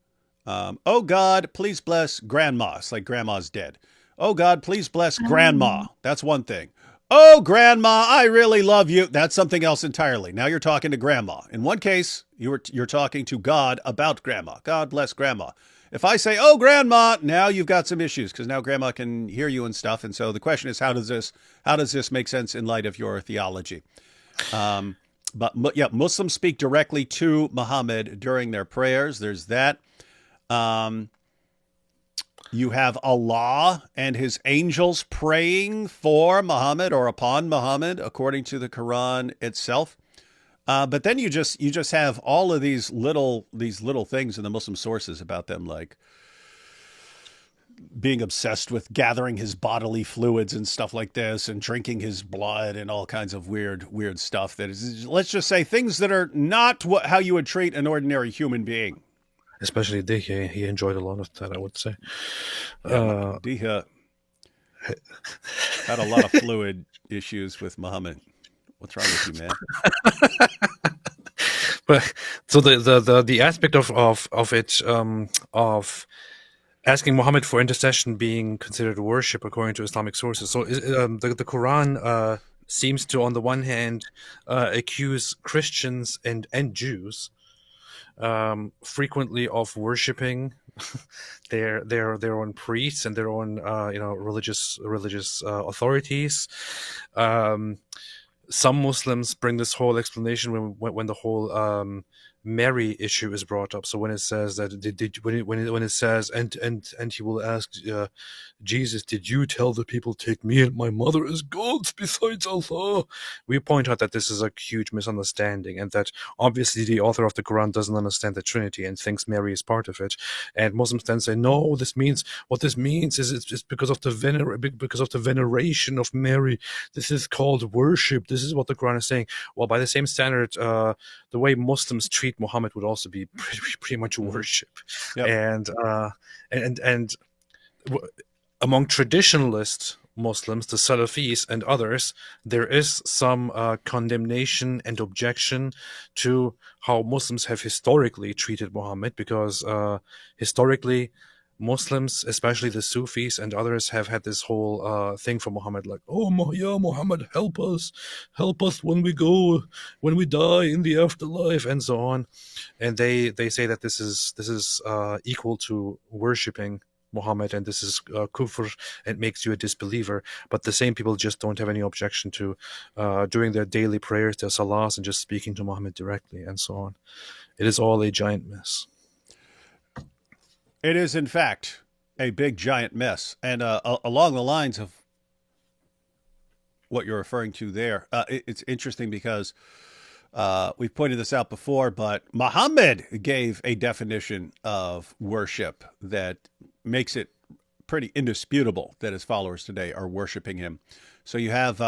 oh God, please bless grandma. It's like grandma's dead. Oh God, please bless grandma. That's one thing. Oh, grandma, I really love you. That's something else entirely. Now you're talking to grandma. In one case, you're talking to God about grandma. God bless grandma. If I say, oh, grandma, now you've got some issues because now grandma can hear you and stuff. And so the question is, how does this make sense in light of your theology? But yeah, Muslims speak directly to Muhammad during their prayers. There's that. You have Allah and his angels praying for Muhammad or upon Muhammad, according to the Quran itself. But then you just have all of these little things in the Muslim sources about them, like being obsessed with gathering his bodily fluids and stuff like this, and drinking his blood and all kinds of weird stuff. That is, let's just say, things that are not how you would treat an ordinary human being. Especially Dick, he enjoyed a lot of that, I would say. Yeah, Diha had a lot of fluid issues with Muhammad. What's wrong with you, man? But so the aspect of it of asking Muhammad for intercession being considered worship according to Islamic sources. So the Quran seems to, on the one hand, accuse Christians and Jews frequently of worshiping their own priests and their own religious authorities. Some Muslims bring this whole explanation when the whole Mary issue is brought up. So when it says that when it says and he will ask Jesus, did you tell the people take me and my mother as gods besides Allah? We point out that this is a huge misunderstanding, and that obviously the author of the Quran doesn't understand the Trinity and thinks Mary is part of it. And Muslims then say, no, this means it's because of the veneration of Mary. This is called worship. This is what the Quran is saying. Well, by the same standard, the way Muslims treat Muhammad would also be pretty much worship. Yep. And among traditionalist Muslims, the Salafis and others, there is some condemnation and objection to how Muslims have historically treated Muhammad, because historically Muslims, especially the Sufis and others, have had this whole thing for Muhammad, like, oh yeah, Muhammad, help us when we die in the afterlife, and so on. And they say that this is equal to worshipping Muhammad, and this is kufr, and makes you a disbeliever. But the same people just don't have any objection to doing their daily prayers, their salahs, and just speaking to Muhammad directly, and so on. It is all a giant mess. It is, in fact, a big, giant mess. And along the lines of what you're referring to there, it's interesting because we've pointed this out before, but Muhammad gave a definition of worship that makes it pretty indisputable that his followers today are worshiping him. So you have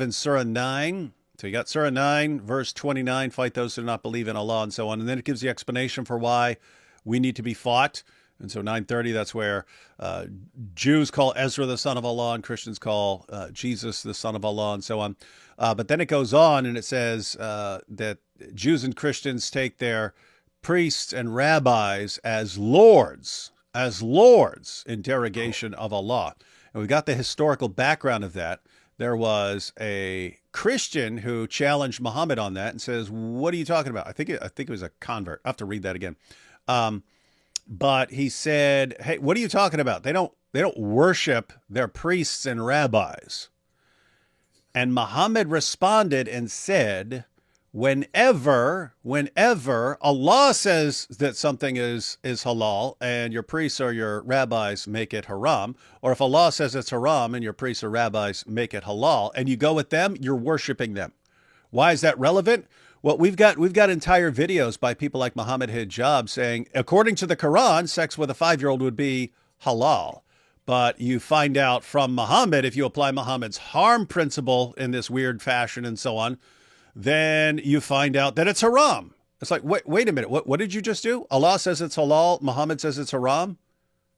in Surah 9, so you got Surah 9, verse 29, fight those who do not believe in Allah, and so on. And then it gives the explanation for why we need to be fought. And so 9:30, that's where Jews call Ezra the son of Allah and Christians call Jesus the son of Allah, and so on. But then it goes on and it says that Jews and Christians take their priests and rabbis as lords in derogation of Allah. And we got the historical background of that. There was a Christian who challenged Muhammad on that and says, what are you talking about? I think it was a convert. I have to read that again. But he said, hey, what are you talking about? They don't worship their priests and rabbis. And Muhammad responded and said, whenever Allah says that something is halal and your priests or your rabbis make it haram, or if Allah says it's haram and your priests or rabbis make it halal, and you go with them, you're worshiping them. Why is that relevant? Well, we've got entire videos by people like Muhammad Hijab saying, according to the Quran, sex with a 5-year-old would be halal. But you find out from Muhammad, if you apply Muhammad's harm principle in this weird fashion and so on, then you find out that it's haram. It's like, wait a minute. What did you just do? Allah says it's halal. Muhammad says it's haram.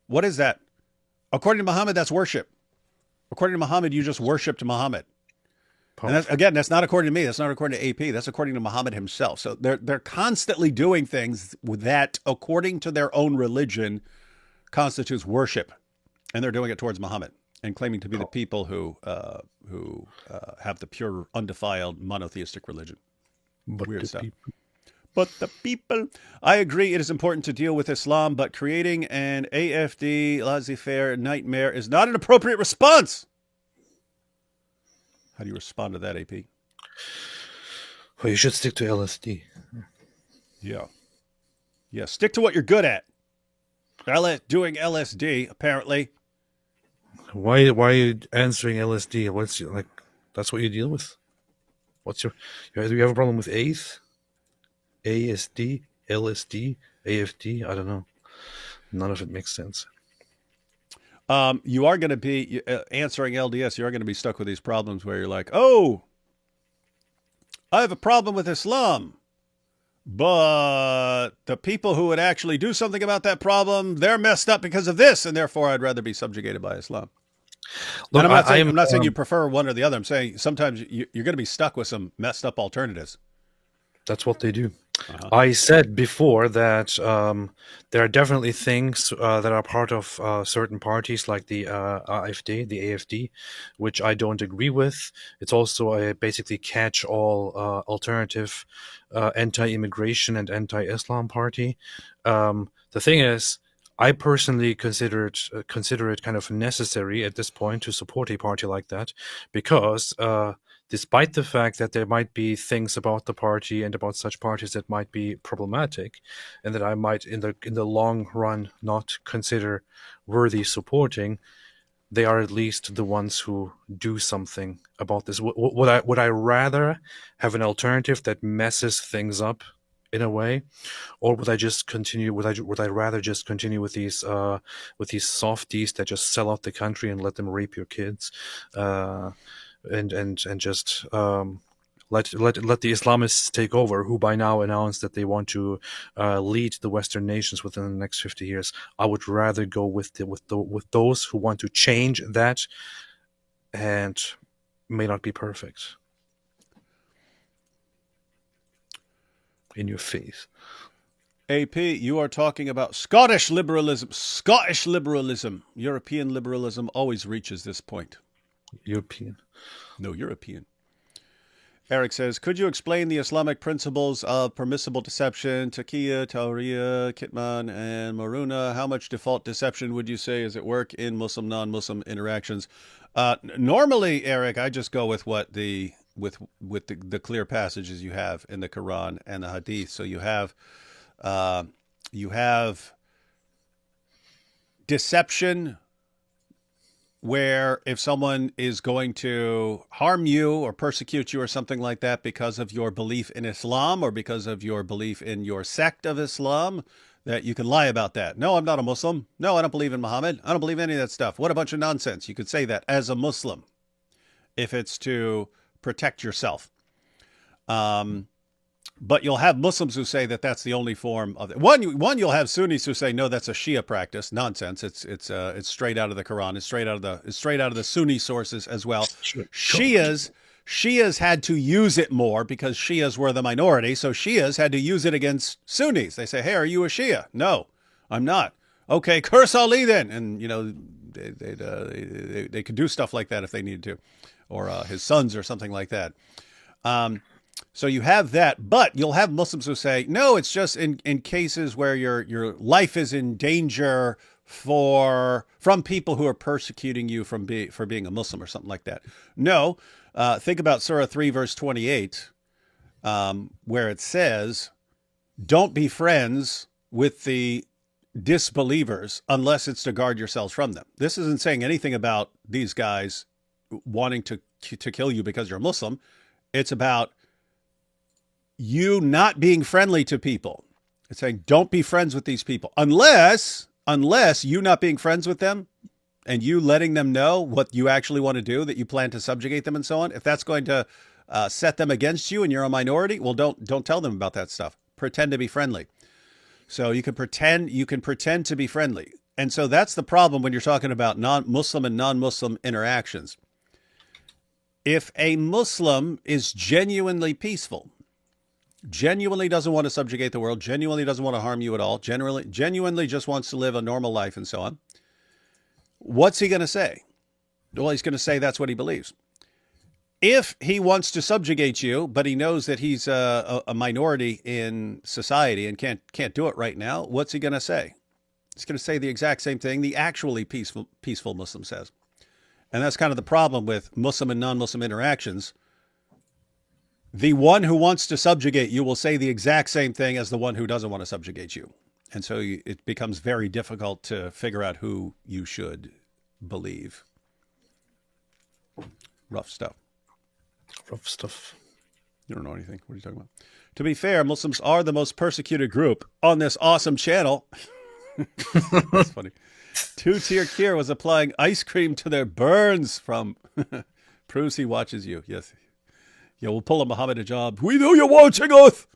What is that? According to Muhammad, that's worship. According to Muhammad, you just worshiped Muhammad. And that's not according to me. That's not according to AP. That's according to Muhammad himself. So they're constantly doing things that, according to their own religion, constitutes worship, and they're doing it towards Muhammad and claiming to be the people who have the pure, undefiled, monotheistic religion. Weird stuff. But the people. I agree. It is important to deal with Islam, but creating an AFD laissez-faire nightmare is not an appropriate response. How do you respond to that, AP? Well, you should stick to LSD. Yeah. Stick to what you're good at. Doing LSD, apparently. Why are you answering LSD? What's your, like? That's what you deal with. Do you have a problem with ACE? ASD, LSD, AFD? I don't know. None of it makes sense. You are going to be answering LDS. You are going to be stuck with these problems where you're like, oh, I have a problem with Islam, but the people who would actually do something about that problem, they're messed up because of this, and therefore I'd rather be subjugated by Islam. Look, And I'm not saying um, you prefer one or the other. I'm saying sometimes you're going to be stuck with some messed up alternatives. that's what they do. Uh-huh. I said before that there are definitely things that are part of certain parties like the AfD, which I don't agree with. It's also a basically catch-all alternative anti-immigration and anti-Islam party. The thing is, I personally consider it kind of necessary at this point to support a party like that because despite the fact that there might be things about the party and about such parties that might be problematic and that I might in the long run not consider worthy supporting, they are at least the ones who do something about this. Would I rather have an alternative that messes things up in a way, or would I just continue? Would I rather just continue with these softies that just sell out the country and let them rape your kids? And just let the Islamists take over, who by now announced that they want to lead the Western nations within the next 50 years. I would rather go with those who want to change that, and may not be perfect. In your face. AP, you are talking about Scottish liberalism. Scottish liberalism. European liberalism always reaches this point. European. No, European. Eric says, could you explain the Islamic principles of permissible deception, taqiyya, tawriya, kitman, and maruna? How much default deception would you say is at work in Muslim, non-Muslim interactions? Normally, Eric, I just go with what the clear passages you have in the Quran and the Hadith. So you have deception, where if someone is going to harm you or persecute you or something like that because of your belief in Islam or because of your belief in your sect of Islam, that you can lie about that. No, I'm not a Muslim. No, I don't believe in Muhammad. I don't believe any of that stuff. What a bunch of nonsense. You could say that as a Muslim if it's to protect yourself. But you'll have Muslims who say that that's the only form of it. One, you'll have Sunnis who say no, that's a Shia practice. Nonsense. It's straight out of the Quran. It's straight out of the Sunni sources as well. Sure. Shias had to use it more because Shias were the minority. So Shias had to use it against Sunnis. They say, hey, are you a Shia? No, I'm not. Okay, curse Ali then. And they could do stuff like that if they needed to, or his sons or something like that. So you have that, but you'll have Muslims who say, no, it's just in cases where your life is in danger from people who are persecuting you for being a Muslim or something like that. No, think about Surah 3, verse 28, where it says, don't be friends with the disbelievers unless it's to guard yourselves from them. This isn't saying anything about these guys wanting to kill you because you're Muslim. It's about you not being friendly to people. It's saying don't be friends with these people unless you not being friends with them and you letting them know what you actually want to do, that you plan to subjugate them and so on. If that's going to set them against you and you're a minority, well, don't tell them about that stuff. Pretend to be friendly. So you can pretend to be friendly. And so that's the problem when you're talking about non-Muslim and non-Muslim interactions. If a Muslim is genuinely peaceful, genuinely doesn't want to subjugate the world, genuinely doesn't want to harm you at all, genuinely just wants to live a normal life and so on, what's he going to say? Well, he's going to say that's what he believes. If he wants to subjugate you, but he knows that he's a minority in society and can't do it right now, what's he going to say? He's going to say the exact same thing the actually peaceful Muslim says. And that's kind of the problem with Muslim and non-Muslim interactions. The one who wants to subjugate you will say the exact same thing as the one who doesn't want to subjugate you. And so it becomes very difficult to figure out who you should believe. Rough stuff. Rough stuff. You don't know anything. What are you talking about? To be fair, Muslims are the most persecuted group on this awesome channel. That's funny. Two-tier Kier was applying ice cream to their burns from proves he watches you. Yes. Yeah, we'll pull a Muhammad Hijab. We know you're watching us.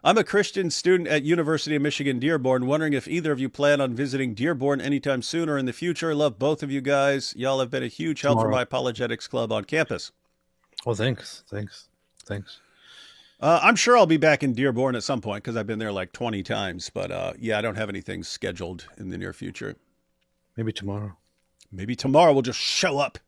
I'm a Christian student at University of Michigan Dearborn, wondering if either of you plan on visiting Dearborn anytime soon or in the future. Love both of you guys. Y'all have been a huge help for my apologetics club on campus. Oh, thanks. I'm sure I'll be back in Dearborn at some point because I've been there like 20 times. But yeah, I don't have anything scheduled in the near future. Maybe tomorrow. Maybe tomorrow we'll just show up.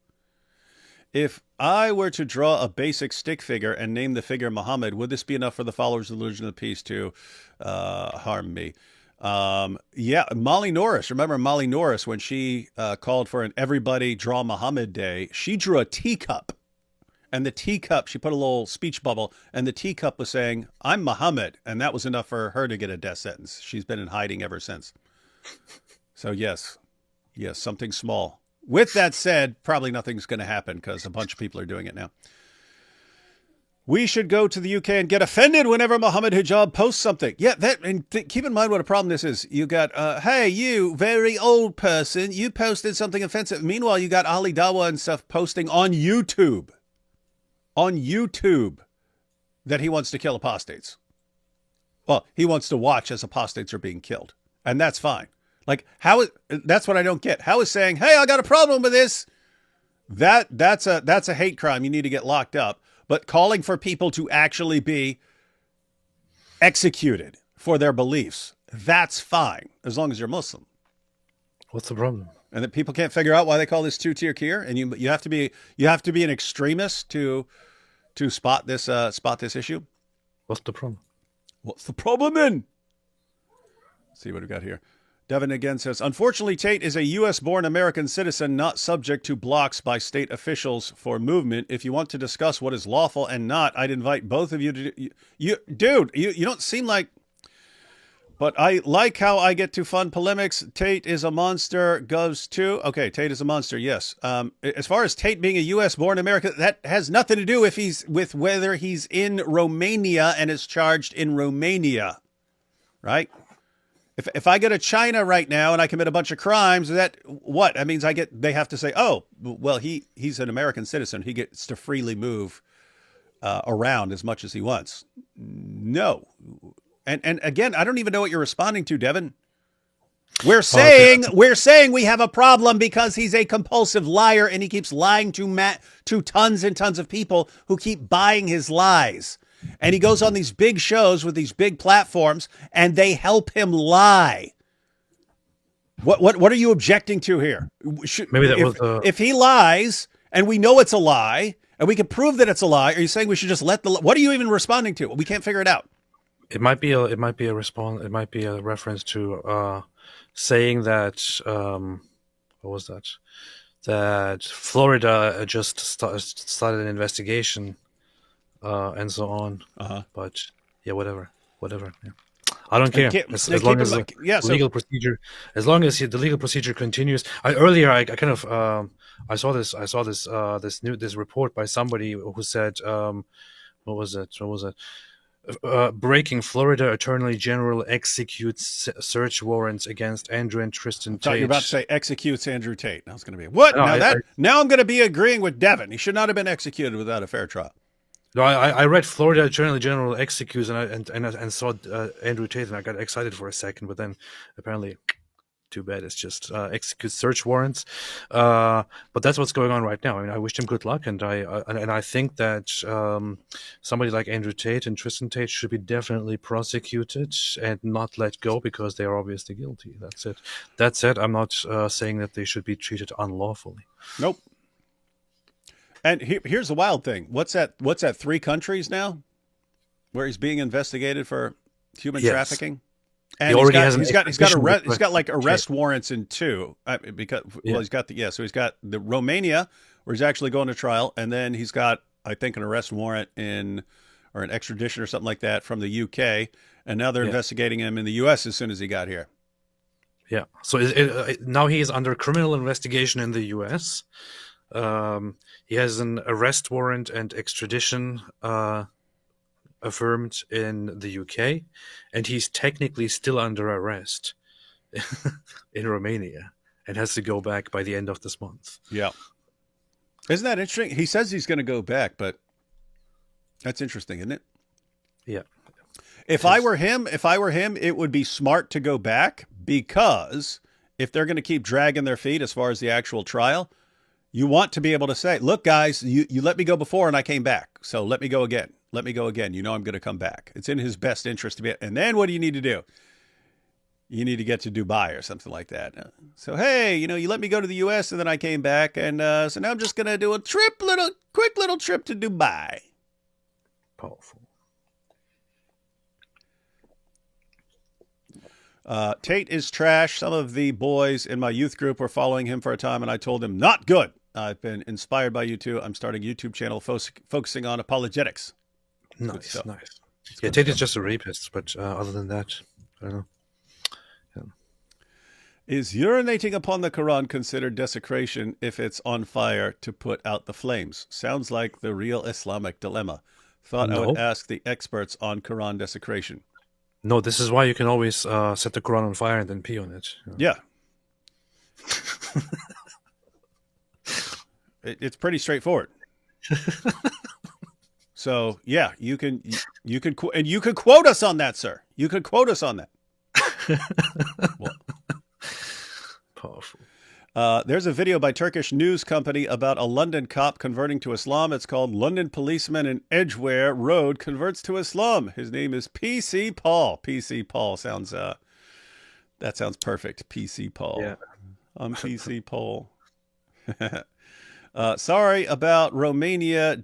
If I were to draw a basic stick figure and name the figure Muhammad, would this be enough for the followers of the religion of peace to harm me? Yeah, Molly Norris. Remember Molly Norris when she called for an Everybody Draw Muhammad Day? She drew a teacup. And the teacup, she put a little speech bubble, and the teacup was saying, I'm Muhammad. And that was enough for her to get a death sentence. She's been in hiding ever since. So yes, something small. With that said, probably nothing's going to happen because a bunch of people are doing it now. We should go to the UK and get offended whenever Muhammad Hijab posts something. Yeah, keep in mind what a problem this is. You got, hey, you very old person, you posted something offensive. Meanwhile, you got Ali Dawa and stuff posting on YouTube. On YouTube that he wants to kill apostates. Well, he wants to watch as apostates are being killed. And that's fine. Like, that's what I don't get. How is saying, hey, I got a problem with this? That's a hate crime. You need to get locked up. But calling for people to actually be executed for their beliefs, that's fine, as long as you're Muslim. What's the problem? And that people can't figure out why they call this two-tier Kier, and you have to be an extremist to spot this issue. What's the problem? What's the problem then? Let's see what we got here. Devin again says, unfortunately, Tate is a U.S.-born American citizen not subject to blocks by state officials for movement. If you want to discuss what is lawful and not, I'd invite both of you to... You don't seem like... But I like how I get to fun polemics. Tate is a monster. Govs too. Okay, Tate is a monster, yes. As far as Tate being a U.S.-born American, that has nothing to do with whether he's in Romania and is charged in Romania, right? If I go to China right now and I commit a bunch of crimes, that means they have to say, oh, well, he's an American citizen. He gets to freely move around as much as he wants. No. And again, I don't even know what you're responding to, Devin. We're saying we have a problem because he's a compulsive liar and he keeps lying to tons and tons of people who keep buying his lies. And he goes on these big shows with these big platforms and they help him lie. What are you objecting to here? If he lies and we know it's a lie and we can prove that it's a lie, are you saying we should just what are you even responding to? We can't figure it out. It might be a reference to saying that what was that? That Florida just started an investigation and so on. But yeah, whatever. Yeah. I don't care as long as the legal procedure. As long as the legal procedure continues. I saw this report by somebody who said what was it? Breaking Florida Attorney General executes search warrants against Andrew and Tristan Tate. I thought you were about to say executes Andrew Tate. Now it's going to be what? No, now I'm going to be agreeing with Devin. He should not have been executed without a fair trial. No, I read Florida Attorney General executes and saw Andrew Tate and I got excited for a second, but then apparently, too bad. It's just execute search warrants. But that's what's going on right now. I mean, I wish him good luck, and I think that somebody like Andrew Tate and Tristan Tate should be definitely prosecuted and not let go because they are obviously guilty. That's it. That said, I'm not saying that they should be treated unlawfully. Nope. And here's the wild thing. What's that? 3 countries now where he's being investigated for human trafficking? And he's got like arrest warrants in 2 he's got the Romania where he's actually going to trial, and then he's got I think an arrest warrant or an extradition or something like that from the UK, and now they're investigating him in the US as soon as he got here. Yeah, so now he is under criminal investigation in the US. He has an arrest warrant and extradition affirmed in the UK, and he's technically still under arrest in Romania and has to go back by the end of this month. Yeah. Isn't that interesting? He says he's going to go back, but that's interesting, isn't it? Yeah. If I were him, it would be smart to go back, because if they're going to keep dragging their feet as far as the actual trial, you want to be able to say, look, guys, you let me go before and I came back. So let me go again. Let me go again. You know I'm going to come back. It's in his best interest to be. And then what do you need to do? You need to get to Dubai or something like that. So, hey, you let me go to the U.S. and then I came back. And so now I'm just going to do a quick little trip to Dubai. Powerful. Tate is trash. Some of the boys in my youth group were following him for a time, and I told him, not good. I've been inspired by you two. I'm starting a YouTube channel focusing on apologetics. Nice. Yeah, Tate is just a rapist, but other than that, I don't know. Yeah. Is urinating upon the Quran considered desecration if it's on fire to put out the flames? Sounds like the real Islamic dilemma. Thought I would ask the experts on Quran desecration. No, this is why you can always set the Quran on fire and then pee on it. Yeah. It's pretty straightforward. So yeah, you could quote us on that, sir. You could quote us on that. Well, powerful. There's a video by Turkish news company about a London cop converting to Islam. It's called London Policeman in Edgware Road Converts to Islam. His name is PC Paul. PC Paul sounds that sounds perfect. PC Paul. Yeah. I'm PC Paul. Sorry about Romania.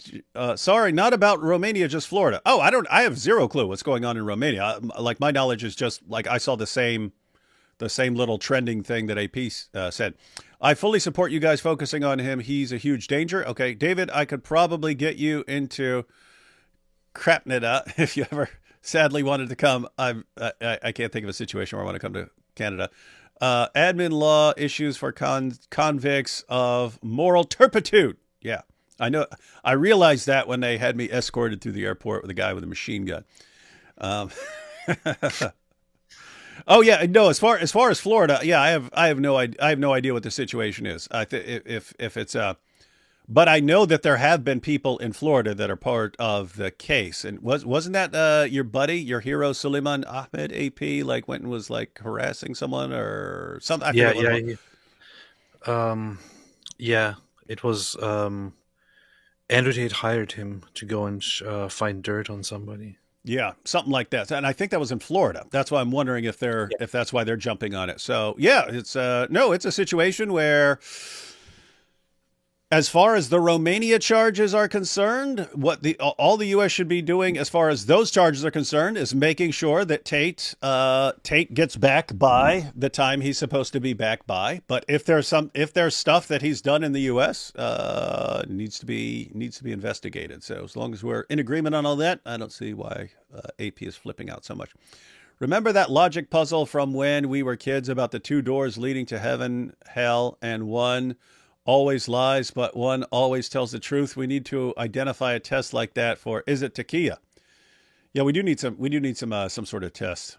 Sorry, not about Romania, just Florida. Oh, I have zero clue what's going on in Romania. Like, my knowledge is just like I saw the same little trending thing that AP said. I fully support you guys focusing on him. He's a huge danger. Okay, David, I could probably get you into Crapnida if you ever sadly wanted to come. I can't think of a situation where I want to come to Canada. Admin law issues for convicts of moral turpitude. Yeah, I know. I realized that when they had me escorted through the airport with a guy with a machine gun. Oh yeah, no. As far as Florida, yeah, I have no idea what the situation is. If it's but I know that there have been people in Florida that are part of the case. And wasn't that your buddy, your hero Suleiman Ahmed AP, like went and was like harassing someone or something? Yeah. Yeah, it was Andrew Tate hired him to go and find dirt on somebody. Yeah, something like that. And I think that was in Florida. That's why I'm wondering if that's why they're jumping on it. So yeah, it's it's a situation where, as far as the Romania charges are concerned, what all the U.S. should be doing as far as those charges are concerned is making sure that Tate gets back by the time he's supposed to be back by. But if there's stuff that he's done in the U.S. Needs to be investigated. So as long as we're in agreement on all that, I don't see why AP is flipping out so much. Remember that logic puzzle from when we were kids about the two doors leading to heaven, hell, and one always lies, but one always tells the truth? We need to identify a test like that for, is it taqiyya? Yeah, we do need some sort of test.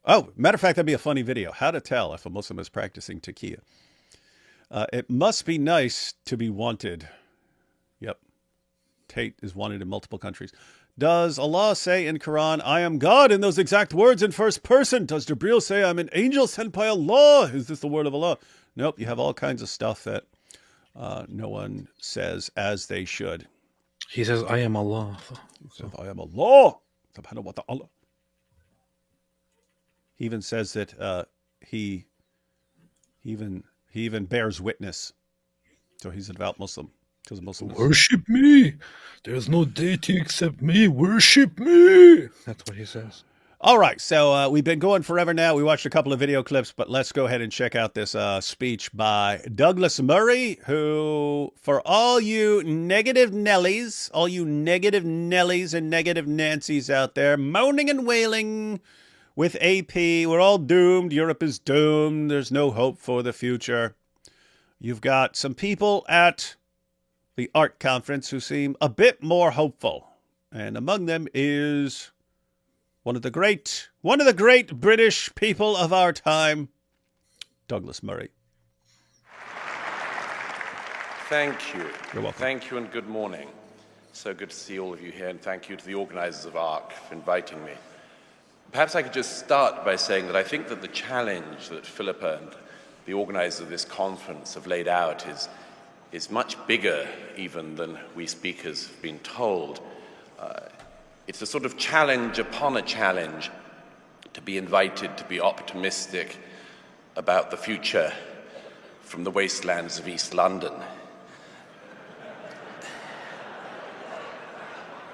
Oh, matter of fact, that'd be a funny video. How to tell if a Muslim is practicing taqiyya. It must be nice to be wanted. Yep. Tate is wanted in multiple countries. Does Allah say in Quran, I am God, in those exact words in first person? Does Jibreel say I'm an angel sent by Allah? Is this the word of Allah? Nope. You have all kinds of stuff that no one says as they should. He says, I am Allah. He says, I am Allah. Subhanahu wa ta'ala. He even says that he even bears witness. So he's a devout Muslim. Because Muslims worship me. There's no deity except me. Worship me. That's what he says. All right, so we've been going forever now. We watched a couple of video clips, but let's go ahead and check out this speech by Douglas Murray, who, for all you negative Nellies and negative Nancys out there, moaning and wailing with AP, we're all doomed, Europe is doomed, there's no hope for the future. You've got some people at the art conference who seem a bit more hopeful. And among them is one of the great British people of our time, Douglas Murray. Thank you. You're welcome. Thank you and good morning. So good to see all of you here, and thank you to the organisers of ARC for inviting me. Perhaps I could just start by saying that I think that the challenge that Philippa and the organisers of this conference have laid out is much bigger even than we speakers have been told. It's a sort of challenge upon a challenge to be invited to be optimistic about the future from the wastelands of East London.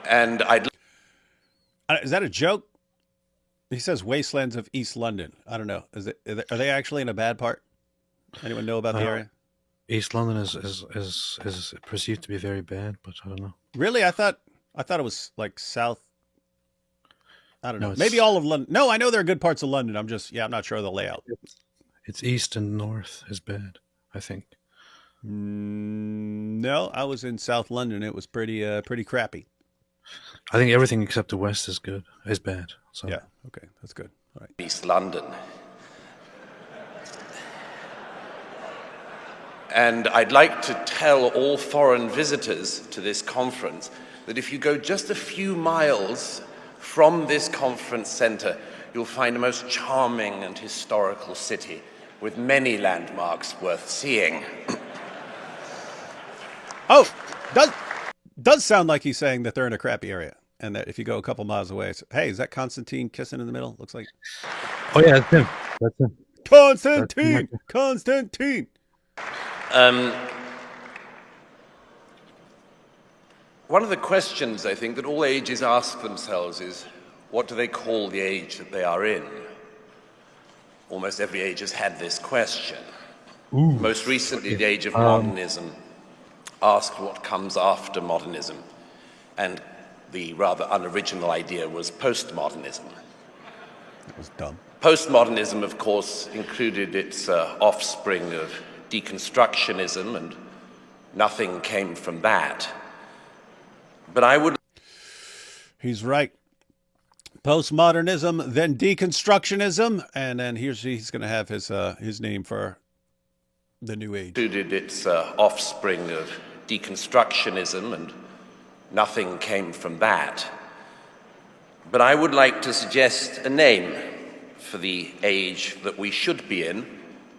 And Is that a joke? He says wastelands of East London. I don't know. Are they actually in a bad part? Anyone know about the area? East London is perceived to be very bad, but I don't know. Really? I thought it was like south. I don't know. No, Maybe all of London. No, I know there are good parts of London. I'm not sure of the layout. It's east and north is bad, I think. No, I was in South London. It was pretty crappy. I think everything except the west is bad. So. Yeah. Okay, that's good. All right. East London. And I'd like to tell all foreign visitors to this conference that if you go just a few miles from this conference centre, you'll find a most charming and historical city with many landmarks worth seeing. Oh, does sound like he's saying that they're in a crappy area, and that if you go a couple miles away, it's, hey, is that Constantine kissing in the middle? Looks like. Oh yeah, that's him. That's him. Constantine. One of the questions I think that all ages ask themselves is, what do they call the age that they are in? Almost every age has had this question. Most recently, the age of modernism asked what comes after modernism, and the rather unoriginal idea was postmodernism. That was dumb. Postmodernism, of course, included its offspring of deconstructionism, and nothing came from that. But I would... He's right. Postmodernism, then deconstructionism, and then he's going to have his name for the new age. Included its offspring of deconstructionism, and nothing came from that. But I would like to suggest a name for the age that we should be in,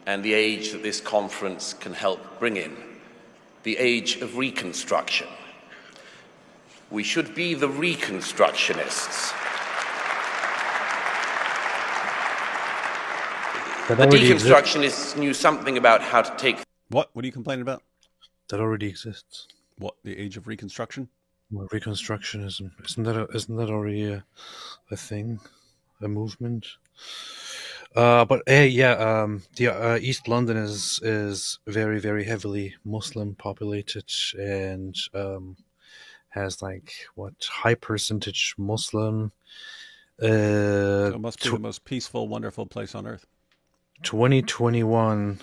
and the age that this conference can help bring in, the age of Reconstruction. We should be the Reconstructionists. The deconstructionists knew something about how to take... What are you complaining about? That already exists. What, the age of Reconstruction? Well, Reconstructionism. Isn't that already a thing? A movement? The East London is very, very heavily Muslim populated, and has high percentage Muslim. So it must be the most peaceful, wonderful place on earth. 2021,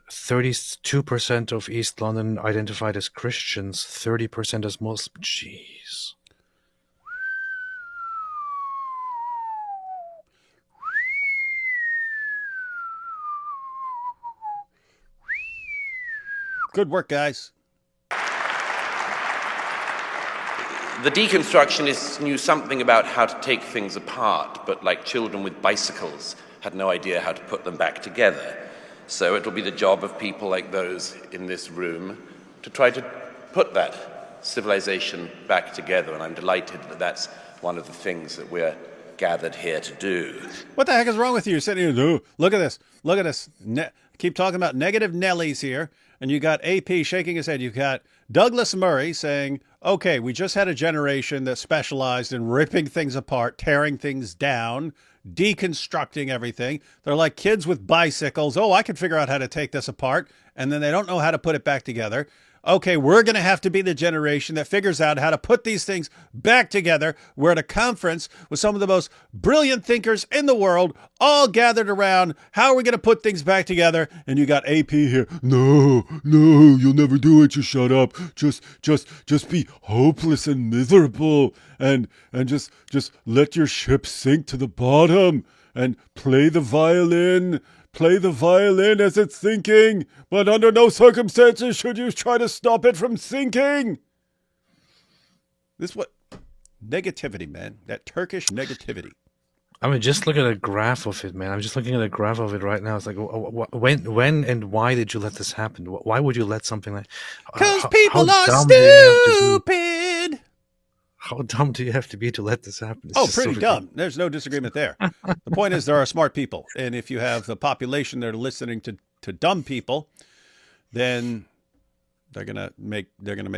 32% of East London identified as Christians, 30% as Muslim. Jeez. Good work, guys. The deconstructionists knew something about how to take things apart, but like children with bicycles, had no idea how to put them back together. So it'll be the job of people like those in this room to try to put that civilization back together, and I'm delighted that that's one of the things that we're gathered here to do. What the heck is wrong with you? You're sitting here, look at this. Keep talking about negative Nellies here, and you got AP shaking his head. You've got Douglas Murray saying, okay, we just had a generation that specialized in ripping things apart, tearing things down, deconstructing everything. They're like kids with bicycles. Oh, I can figure out how to take this apart. And then they don't know how to put it back together. okay, we're going to have to be the generation that figures out how to put these things back together. We're at a conference with some of the most brilliant thinkers in the world, all gathered around. How are we going to put things back together? And you got AP here. No, you'll never do it. You shut up. Just be hopeless and miserable, and just let your ship sink to the bottom and play the violin. Play the violin as it's sinking, but under no circumstances should you try to stop it from sinking. This what negativity, man. That Turkish negativity. I mean, just look at a graph of it, man. I'm just looking at a graph of it right now. It's like, when and why did you let this happen? Why would you let something like? Because people are stupid. How dumb do you have to be to let this happen? It's pretty dumb. There's no disagreement there. The point is there are smart people, and if you have the population that are listening to dumb people, then they're gonna make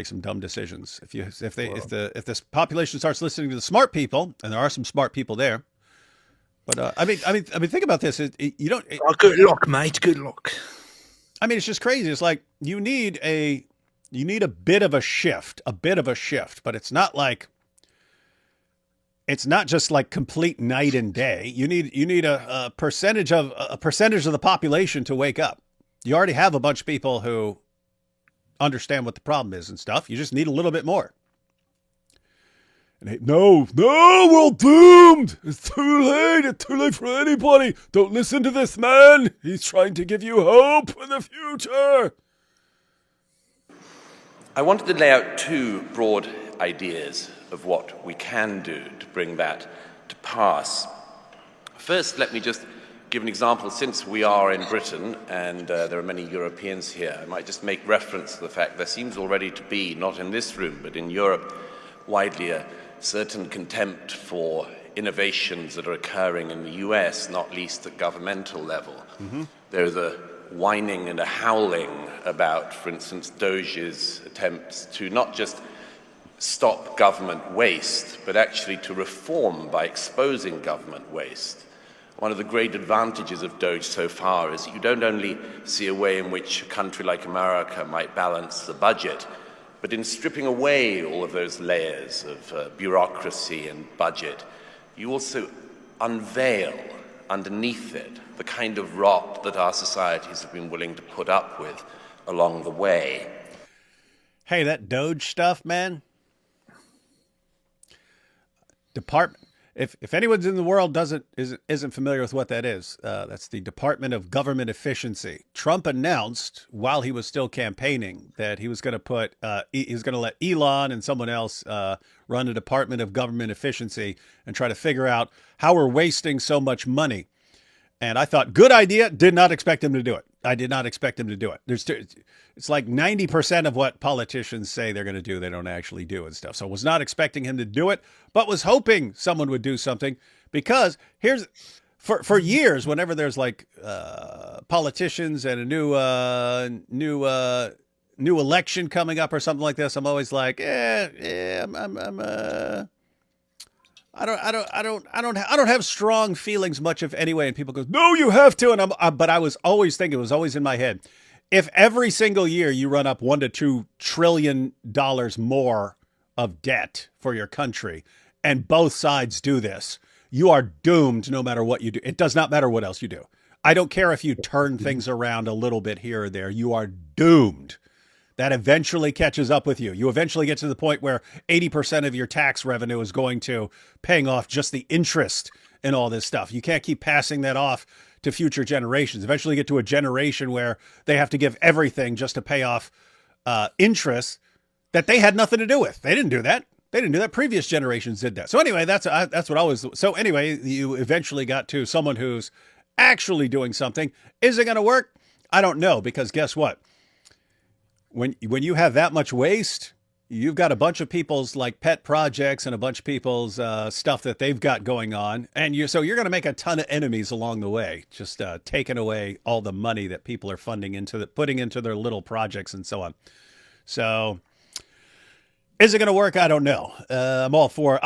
some dumb decisions. If this population starts listening to the smart people, and there are some smart people there, but I mean, think about this. You don't. Good luck, mate. Good luck. I mean, it's just crazy. It's like you need a bit of a shift, but it's not like. It's not just like complete night and day. You need a percentage of the population to wake up. You already have a bunch of people who understand what the problem is and stuff. You just need a little bit more. And no, we're all doomed. It's too late. It's too late for anybody. Don't listen to this man. He's trying to give you hope in the future. I wanted to lay out two broad ideas of what we can do to bring that to pass. First, let me just give an example. Since we are in Britain and there are many Europeans here, I might just make reference to the fact there seems already to be, not in this room, but in Europe, widely a certain contempt for innovations that are occurring in the US, not least at governmental level. Mm-hmm. There's a whining and a howling about, for instance, Doge's attempts to not just stop government waste, but actually to reform by exposing government waste. One of the great advantages of Doge so far is that you don't only see a way in which a country like America might balance the budget, but in stripping away all of those layers of bureaucracy and budget, you also unveil underneath it the kind of rot that our societies have been willing to put up with along the way. Hey, that Doge stuff, man. If anyone's in the world isn't familiar with what that is, that's the Department of Government Efficiency. Trump announced while he was still campaigning that he was going to let Elon and someone else run a Department of Government Efficiency and try to figure out how we're wasting so much money. And I thought, good idea. Did not expect him to do it. I did not expect him to do it. It's like 90% of what politicians say they're going to do, they don't actually do and stuff. So I was not expecting him to do it, but was hoping someone would do something, because for years, whenever there's like politicians and a new election coming up or something like this, I'm always like, I don't have strong feelings much of anyway. And people go, no, you have to. And but I was always thinking, it was always in my head, if every single year you run up $1 to $2 trillion more of debt for your country, and both sides do this, you are doomed no matter what you do. It does not matter what else you do. I don't care if you turn things around a little bit here or there. You are doomed. That eventually catches up with you. You eventually get to the point where 80% of your tax revenue is going to paying off just the interest in all this stuff. You can't keep passing that off to future generations. Eventually get to a generation where they have to give everything just to pay off interest that they had nothing to do with. They didn't do that. Previous generations did that. So anyway, that's what I was. So anyway, you eventually got to someone who's actually doing something. Is it going to work? I don't know, because guess what? When you have that much waste, you've got a bunch of people's like pet projects and a bunch of people's stuff that they've got going on. And so you're going to make a ton of enemies along the way, just taking away all the money that people are putting into their little projects and so on. So is it going to work? I don't know. I'm all for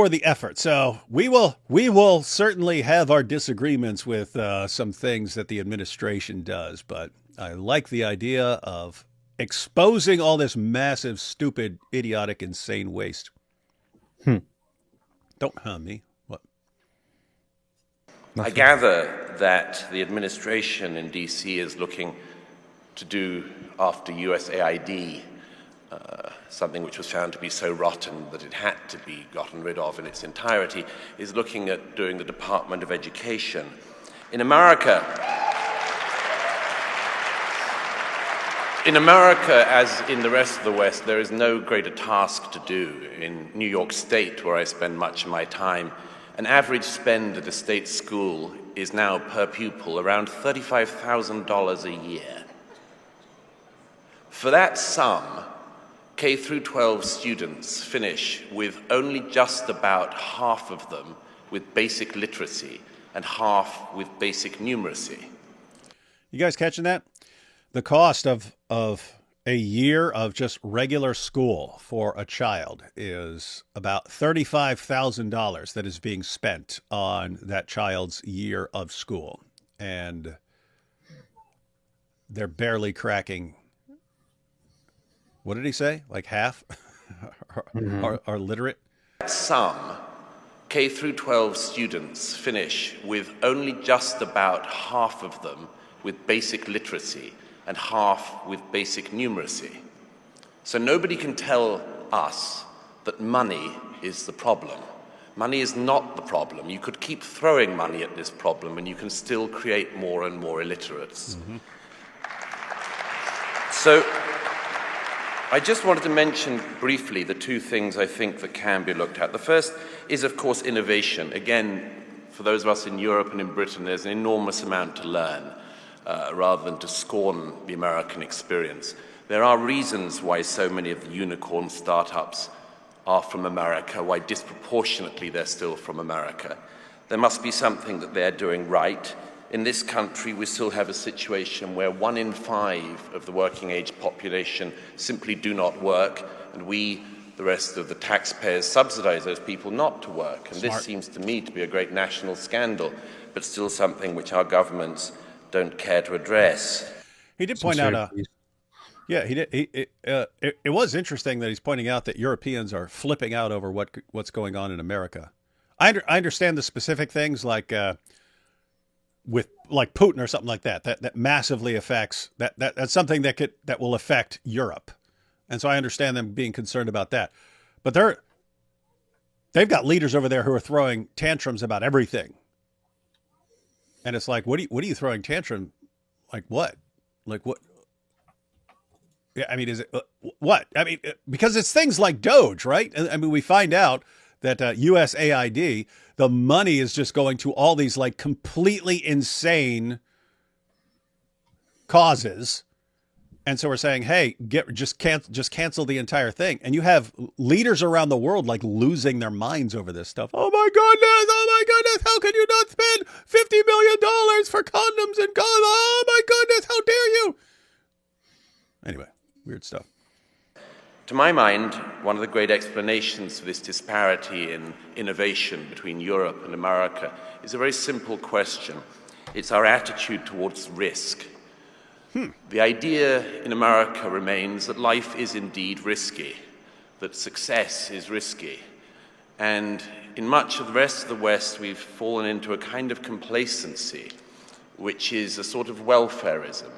the effort. So we will certainly have our disagreements with some things that the administration does, but I like the idea of exposing all this massive, stupid, idiotic, insane waste. Don't me. What? I gather that the administration in DC is looking to do after USAID something which was found to be so rotten that it had to be gotten rid of in its entirety, is looking at doing the Department of Education. In America, as in the rest of the West, there is no greater task to do. In New York State, where I spend much of my time, an average spend at a state school is now per pupil around $35,000 a year. For that sum, K through 12 students finish with only just about half of them with basic literacy and half with basic numeracy. You guys catching that? The cost of a year of just regular school for a child is about $35,000 that is being spent on that child's year of school. And they're barely cracking, what did he say? Like half are literate? Some K through 12 students finish with only just about half of them with basic literacy and half with basic numeracy. So nobody can tell us that money is the problem. Money is not the problem. You could keep throwing money at this problem and you can still create more and more illiterates. So I just wanted to mention briefly the two things I think that can be looked at. The first is, of course, innovation. Again, for those of us in Europe and in Britain, there's an enormous amount to learn. Rather than to scorn the American experience. There are reasons why so many of the unicorn startups are from America, why disproportionately they're still from America. There must be something that they're doing right. In this country, we still have a situation where 1 in 5 of the working age population simply do not work, and we, the rest of the taxpayers, subsidize those people not to work. And this seems to me to be a great national scandal, but still something which our governments don't care to address. He did point out, yeah, he did. It was interesting that he's pointing out that Europeans are flipping out over what's going on in America. I understand the specific things like with like Putin or something like that massively affects that's something that will affect Europe, and so I understand them being concerned about that. But they've got leaders over there who are throwing tantrums about everything. And it's like, what are you throwing tantrum? Like what? Like what? Yeah, I mean, is it what? I mean, because it's things like Doge, right? I mean, we find out that USAID, the money is just going to all these like completely insane causes. And so we're saying, hey, just cancel the entire thing. And you have leaders around the world like losing their minds over this stuff. Oh my goodness, how can you not spend $50 million for condoms and guns? Oh my goodness, how dare you? Anyway, weird stuff. To my mind, one of the great explanations for this disparity in innovation between Europe and America is a very simple question. It's our attitude towards risk. The idea in America remains that life is indeed risky, that success is risky. And in much of the rest of the West, we've fallen into a kind of complacency, which is a sort of welfarism.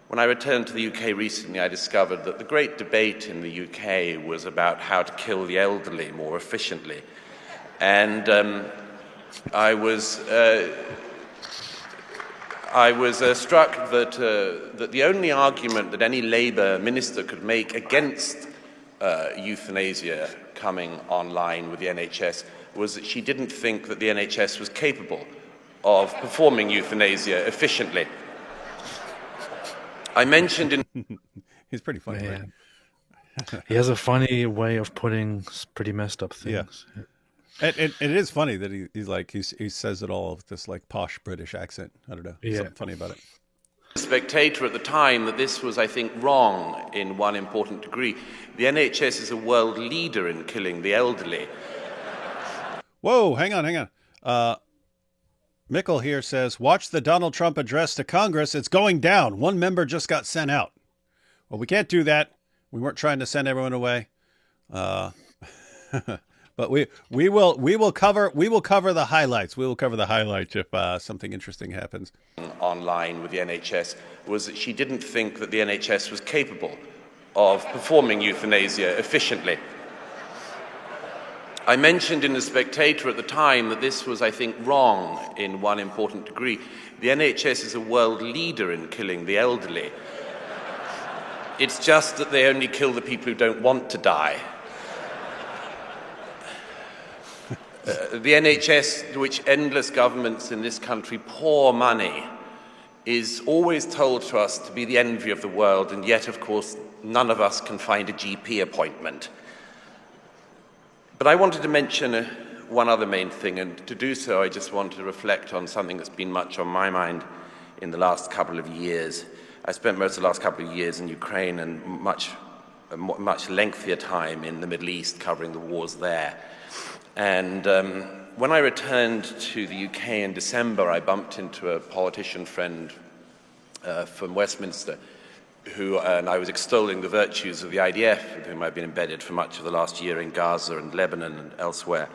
When I returned to the UK recently, I discovered that the great debate in the UK was about how to kill the elderly more efficiently. And I was struck that the only argument that any Labour minister could make against euthanasia coming online with the NHS was that she didn't think that the NHS was capable of performing euthanasia efficiently. I mentioned in... He's pretty funny, right? He has a funny way of putting pretty messed up things. Yeah. It is funny that he says it all with this like posh British accent. I don't know. Yeah. Something funny about it. Spectator at the time that this was, I think, wrong in one important degree. The NHS is a world leader in killing the elderly. Whoa, hang on. Mickle here says, watch the Donald Trump address to Congress. It's going down. One member just got sent out. Well, we can't do that. We weren't trying to send everyone away. But we will cover the highlights. We will cover the highlights if something interesting happens. Online with the NHS was that she didn't think that the NHS was capable of performing euthanasia efficiently. I mentioned in The Spectator at the time that this was, I think, wrong in one important degree. The NHS is a world leader in killing the elderly. It's just that they only kill the people who don't want to die. The NHS, to which endless governments in this country pour money, is always told to us to be the envy of the world, and yet, of course, none of us can find a GP appointment. But I wanted to mention one other main thing, and to do so, I just wanted to reflect on something that's been much on my mind in the last couple of years. I spent most of the last couple of years in Ukraine and a much lengthier time in the Middle East covering the wars there. And when I returned to the UK in December, I bumped into a politician friend from Westminster and I was extolling the virtues of the IDF, with whom I've been embedded for much of the last year in Gaza and Lebanon and elsewhere.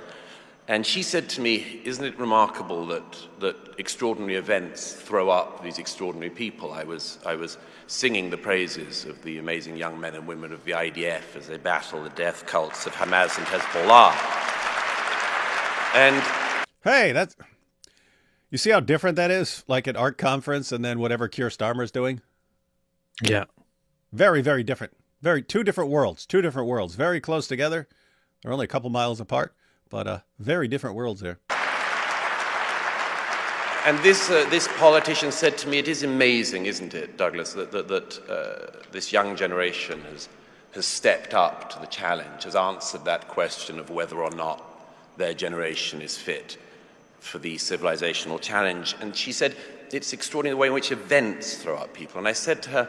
And she said to me, isn't it remarkable that extraordinary events throw up these extraordinary people? I was singing the praises of the amazing young men and women of the IDF as they battle the death cults of Hamas and Hezbollah. And hey, you see how different that is? Like at Art Conference and then whatever Keir Starmer's doing? Yeah. Very, very different. Two different worlds. Very close together. They're only a couple miles apart, but very different worlds there. And this politician said to me, it is amazing, isn't it, Douglas, that this young generation has stepped up to the challenge, has answered that question of whether or not their generation is fit for the civilizational challenge. And she said, it's extraordinary the way in which events throw up people. And I said to her,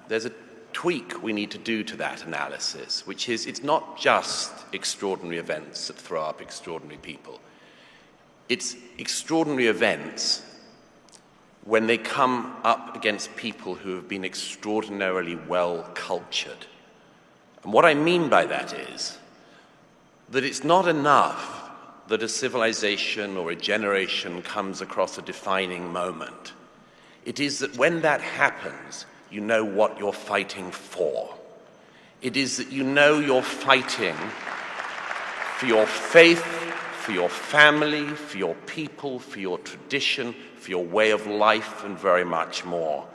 there's a tweak we need to do to that analysis, which is it's not just extraordinary events that throw up extraordinary people. It's extraordinary events when they come up against people who have been extraordinarily well cultured. And what I mean by that is that it's not enough that a civilization or a generation comes across a defining moment. It is that when that happens, you know what you're fighting for. It is that you know you're fighting for your faith, for your family, for your people, for your tradition, for your way of life, and very much more.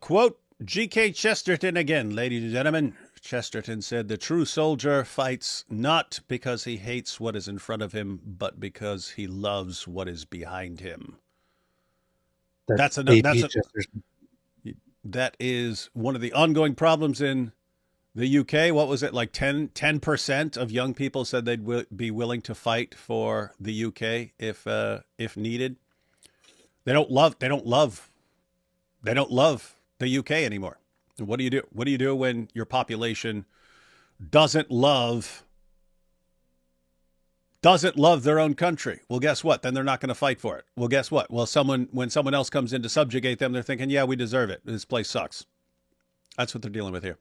Quote G.K. Chesterton again, ladies and gentlemen. Chesterton said, the true soldier fights not because he hates what is in front of him, but because he loves what is behind him. That is one of the ongoing problems in the UK. What was it, like 10% of young people said they'd be willing to fight for the UK if needed. They don't love the UK anymore. And what do you do? What do you do when your population doesn't love their own country? Well, guess what? Then they're not going to fight for it. Well, guess what? Well, when someone else comes in to subjugate them, they're thinking, yeah, we deserve it. This place sucks. That's what they're dealing with here.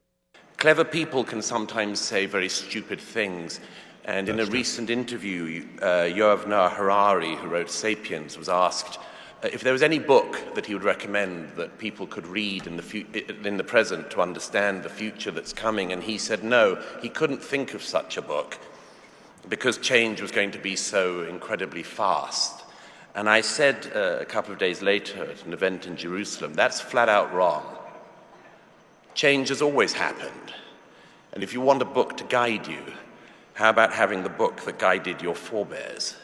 Clever people can sometimes say very stupid things. And in a recent interview, Yuval Noah Harari, who wrote *Sapiens*, was asked if there was any book that he would recommend that people could read in the present to understand the future that's coming. And he said no, he couldn't think of such a book because change was going to be so incredibly fast. And I said a couple of days later at an event in Jerusalem, that's flat out wrong. Change has always happened. And if you want a book to guide you, how about having the book that guided your forebears?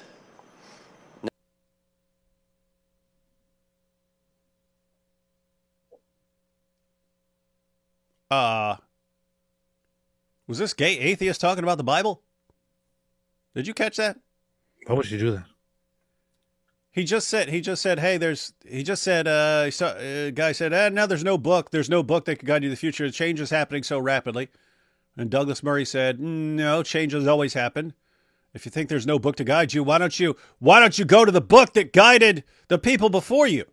Was this gay atheist talking about the Bible? Did you catch that? Why would you do that? A guy said, no, there's no book that could guide you to the future. Change is happening so rapidly. And Douglas Murray said, no, change has always happened. If you think there's no book to guide you, why don't you go to the book that guided the people before you?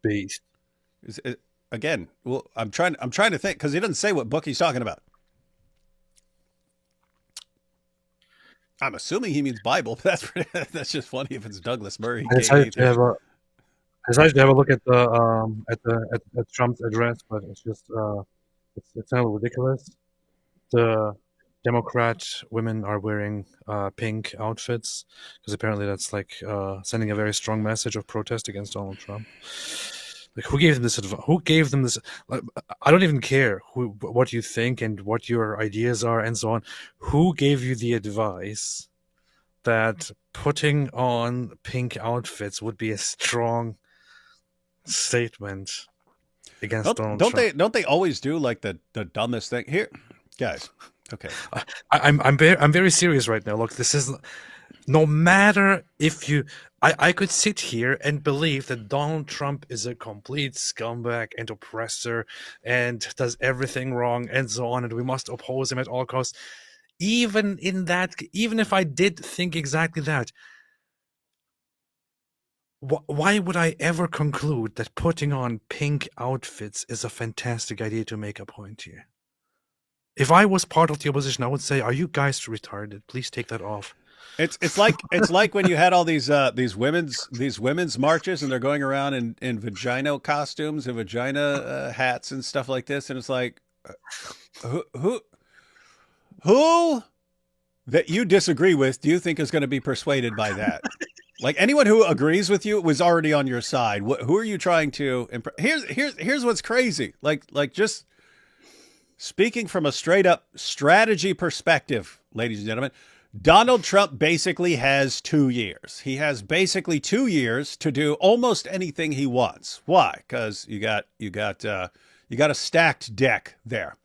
Beast. again, well, I'm trying to think because he doesn't say what book he's talking about. I'm assuming he means Bible. But that's just funny if it's Douglas Murray. I decided to have a I decided to have a look at at Trump's address, but it's just it's kind of ridiculous. The Democrat women are wearing pink outfits because apparently that's like sending a very strong message of protest against Donald Trump. Like, who gave them this advice? Who gave them this? Like, I don't even care what you think and what your ideas are and so on. Who gave you the advice that putting on pink outfits would be a strong statement against Donald Trump? Don't they always do like the dumbest thing here, guys? Okay, I'm very serious right now. Look, this is no matter if you. I could sit here and believe that Donald Trump is a complete scumbag and oppressor and does everything wrong and so on, and we must oppose him at all costs. Even if I did think exactly that, why would I ever conclude that putting on pink outfits is a fantastic idea to make a point here? If I was part of the opposition, I would say, "Are you guys retarded? Please take that off." it's like when you had all these women's marches and they're going around in vagina costumes and vagina hats and stuff like this, and it's like, who that you disagree with do you think is going to be persuaded by that? Like, anyone who agrees with you was already on your side. Who are you trying to impress? Here's what's crazy. Like just speaking from a straight up strategy perspective, ladies and gentlemen, Donald Trump basically has 2 years. He has basically 2 years to do almost anything he wants. Why? Because you got a stacked deck there.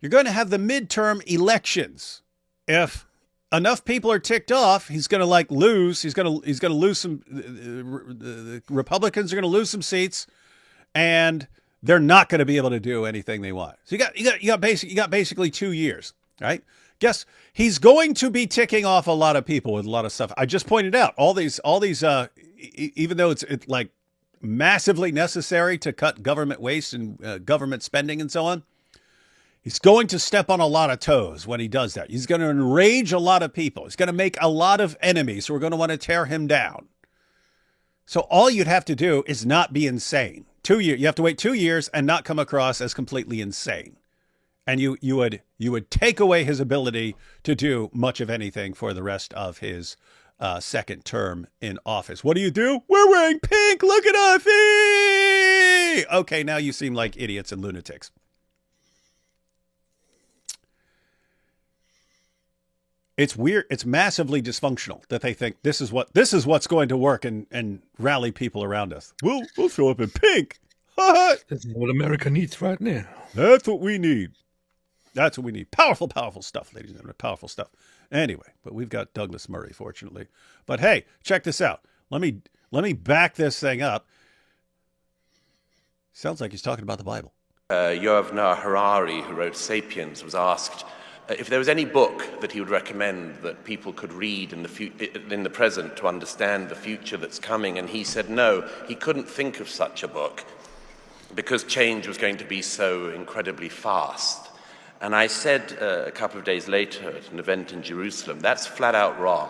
You're going to have the midterm elections. If enough people are ticked off, he's going to lose. He's going to lose some. The Republicans are going to lose some seats, and they're not going to be able to do anything they want. So you got basically 2 years, right? Guess he's going to be ticking off a lot of people with a lot of stuff. I just pointed out all these. Even though it's like massively necessary to cut government waste and government spending and so on, he's going to step on a lot of toes when he does that. He's going to enrage a lot of people. He's going to make a lot of enemies who are going to want to tear him down. So all you'd have to do is not be insane. 2 years. You have to wait 2 years and not come across as completely insane. And you would take away his ability to do much of anything for the rest of his second term in office. What do? We're wearing pink. Look at us. Okay, now you seem like idiots and lunatics. It's weird. It's massively dysfunctional that they think this is what's going to work and rally people around us. We'll show up in pink. This is what America needs right now. That's what we need. That's what we need. Powerful, powerful stuff, ladies and gentlemen. Powerful stuff. Anyway, but we've got Douglas Murray, fortunately. But hey, check this out. Let me back this thing up. Sounds like he's talking about the Bible. Yuval Noah Harari, who wrote *Sapiens*, was asked if there was any book that he would recommend that people could read in the present to understand the future that's coming, and he said no, he couldn't think of such a book because change was going to be so incredibly fast. And I said a couple of days later at an event in Jerusalem, that's flat out wrong.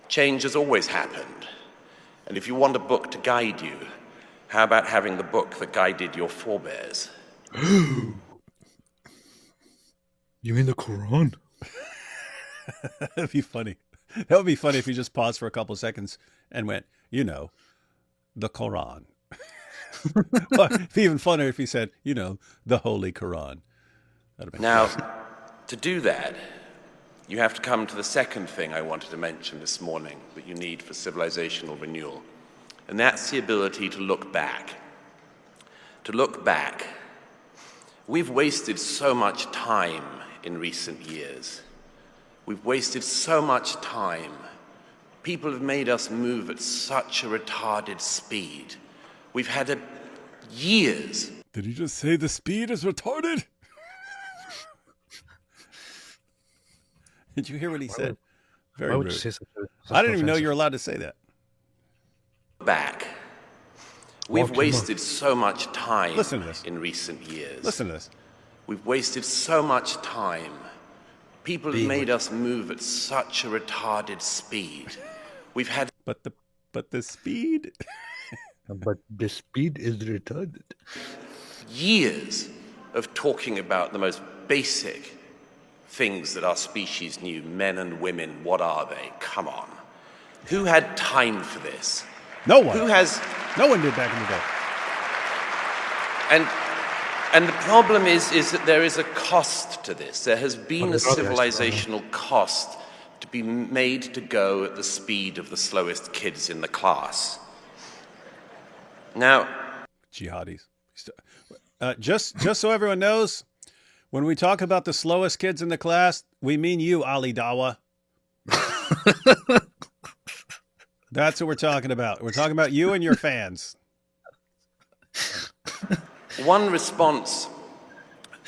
Change has always happened. And if you want a book to guide you, how about having the book that guided your forebears? You mean the Quran? That'd be funny. That would be funny if you just paused for a couple of seconds and went, the Quran. Or it'd be even funnier if he said, the Holy Quran. Now, to do that, you have to come to the second thing I wanted to mention this morning that you need for civilizational renewal, and that's the ability to look back. To look back. We've wasted so much time in recent years. We've wasted so much time. People have made us move at such a retarded speed. We've had years. Did he just say the speed is retarded? Did you hear what he said? Very rude. I didn't even know you were allowed to say that. Back. We've Walk him up. wasted so much time Listen to this. in recent years. Listen to this. We've wasted so much time. People have made us move at such a retarded speed. We've had But the speed. But the speed is retarded. years of talking about the most basic things that our species knew. Men and women, what are they? Come on. Who had time for this? No one. Who has... No one did back in the day. And the problem is that there is a cost to this. There has been a Well, civilizational cost to be made to go at the speed of the slowest kids in the class. Now, Jihadis. Just so everyone knows, when we talk about the slowest kids in the class, we mean you, Ali Dawa. That's what we're talking about. We're talking about you and your fans. one response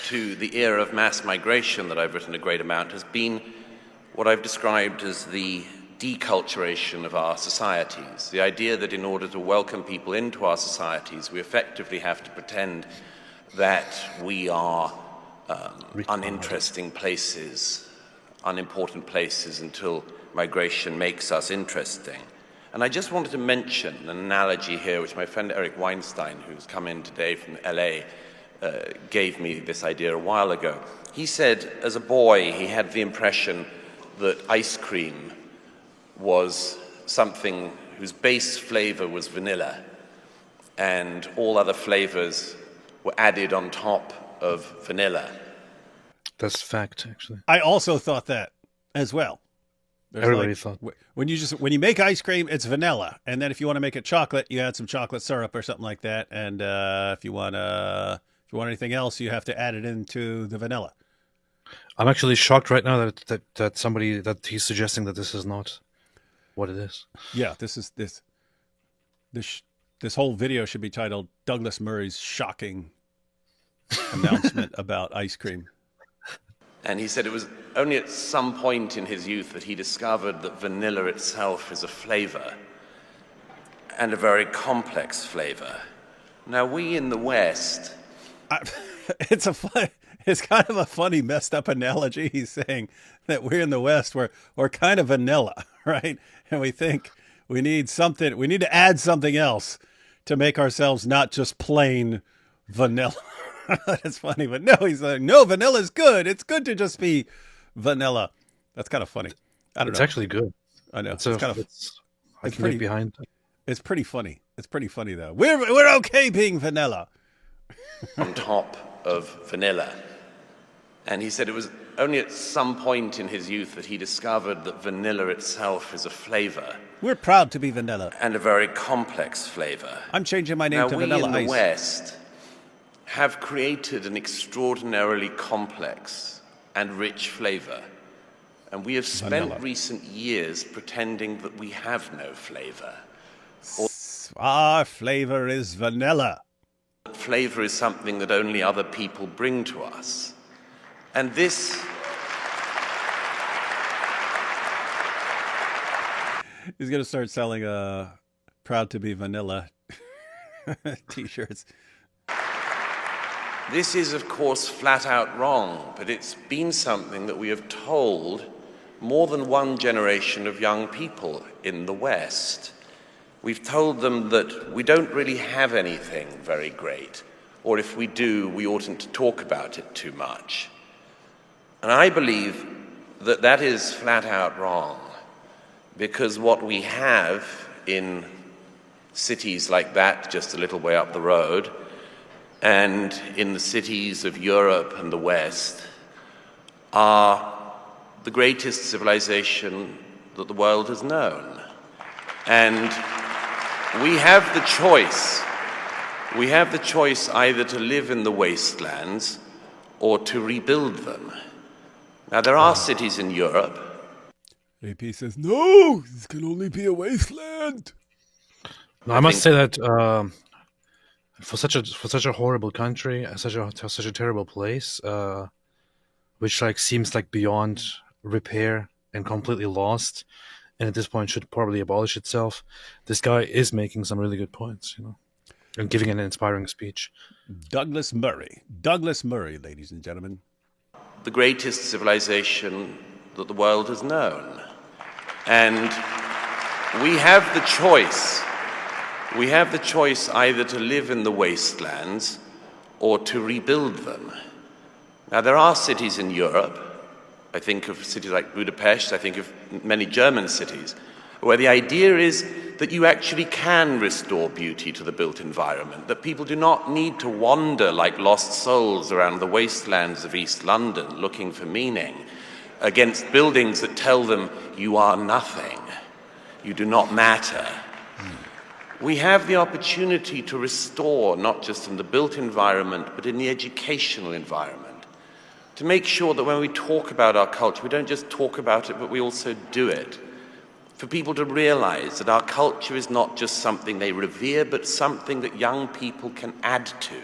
to the era of mass migration that I've written a great amount has been what I've described as the deculturation of our societies. The idea that in order to welcome people into our societies, we effectively have to pretend that we are uninteresting places, unimportant places until migration makes us interesting. And I just wanted to mention an analogy here, which my friend Eric Weinstein, who's come in today from LA, gave me this idea a while ago. He said, as a boy, he had the impression that ice cream was something whose base flavor was vanilla, and all other flavors were added on top of vanilla. That's fact, actually. I also thought that as well. There's Everybody thought. when you make ice cream, it's vanilla, and then if you want to make it chocolate, you add some chocolate syrup or something like that. And if you want anything else, you have to add it into the vanilla. I'm actually shocked right now that he's suggesting that this is not what it is. Yeah, this whole video should be titled Douglas Murray's shocking announcement about ice cream. And he said it was only at some point in his youth that he discovered that vanilla itself is a flavor, and a very complex flavor. Now, we in the West... It's kind of a funny, messed up analogy. He's saying that we're in the West, we're kind of vanilla, right? And we think we need to add something else to make ourselves not just plain vanilla. That's funny, but no, he's like, no, vanilla's good. It's good to just be vanilla. That's kind of funny. I don't know. It's actually good. I know. I can pretty- get behind. It's pretty funny. It's pretty funny though. We're okay being vanilla. on top of vanilla. And he said it was only at some point in his youth that he discovered that vanilla itself is a flavor, We're proud to be vanilla. and a very complex flavor. I'm changing my name Now, to we Vanilla in the Ice. West have created an extraordinarily complex and rich flavor. And we have spent Vanilla. recent years pretending that we have no flavor. Our flavor is vanilla. Flavor is something that only other people bring to us. And this... He's going to start selling proud to be vanilla t-shirts. This is, of course, flat out wrong, but it's been something that we have told more than one generation of young people in the West. We've told them that we don't really have anything very great, or if we do, we oughtn't to talk about it too much. And I believe that that is flat out wrong, because what we have in cities like that, just a little way up the road, and in the cities of Europe and the West, are the greatest civilization that the world has known. And we have the choice. We have the choice either to live in the wastelands or to rebuild them. Now, there are cities in Europe. AP says, no, this can only be a wasteland. No, I must say that for such a horrible country, such a terrible place, which seems beyond repair and completely lost, and at this point should probably abolish itself. This guy is making some really good points, and giving an inspiring speech. Douglas Murray. Douglas Murray, ladies and gentlemen. The greatest civilization that the world has known. And we have the choice. We have the choice either to live in the wastelands or to rebuild them. Now, there are cities in Europe, I think of cities like Budapest, I think of many German cities, where the idea is that you actually can restore beauty to the built environment, that people do not need to wander like lost souls around the wastelands of East London looking for meaning against buildings that tell them you are nothing, you do not matter. We have the opportunity to restore, not just in the built environment, but in the educational environment. To make sure that when we talk about our culture, we don't just talk about it, but we also do it. For people to realize that our culture is not just something they revere, but something that young people can add to.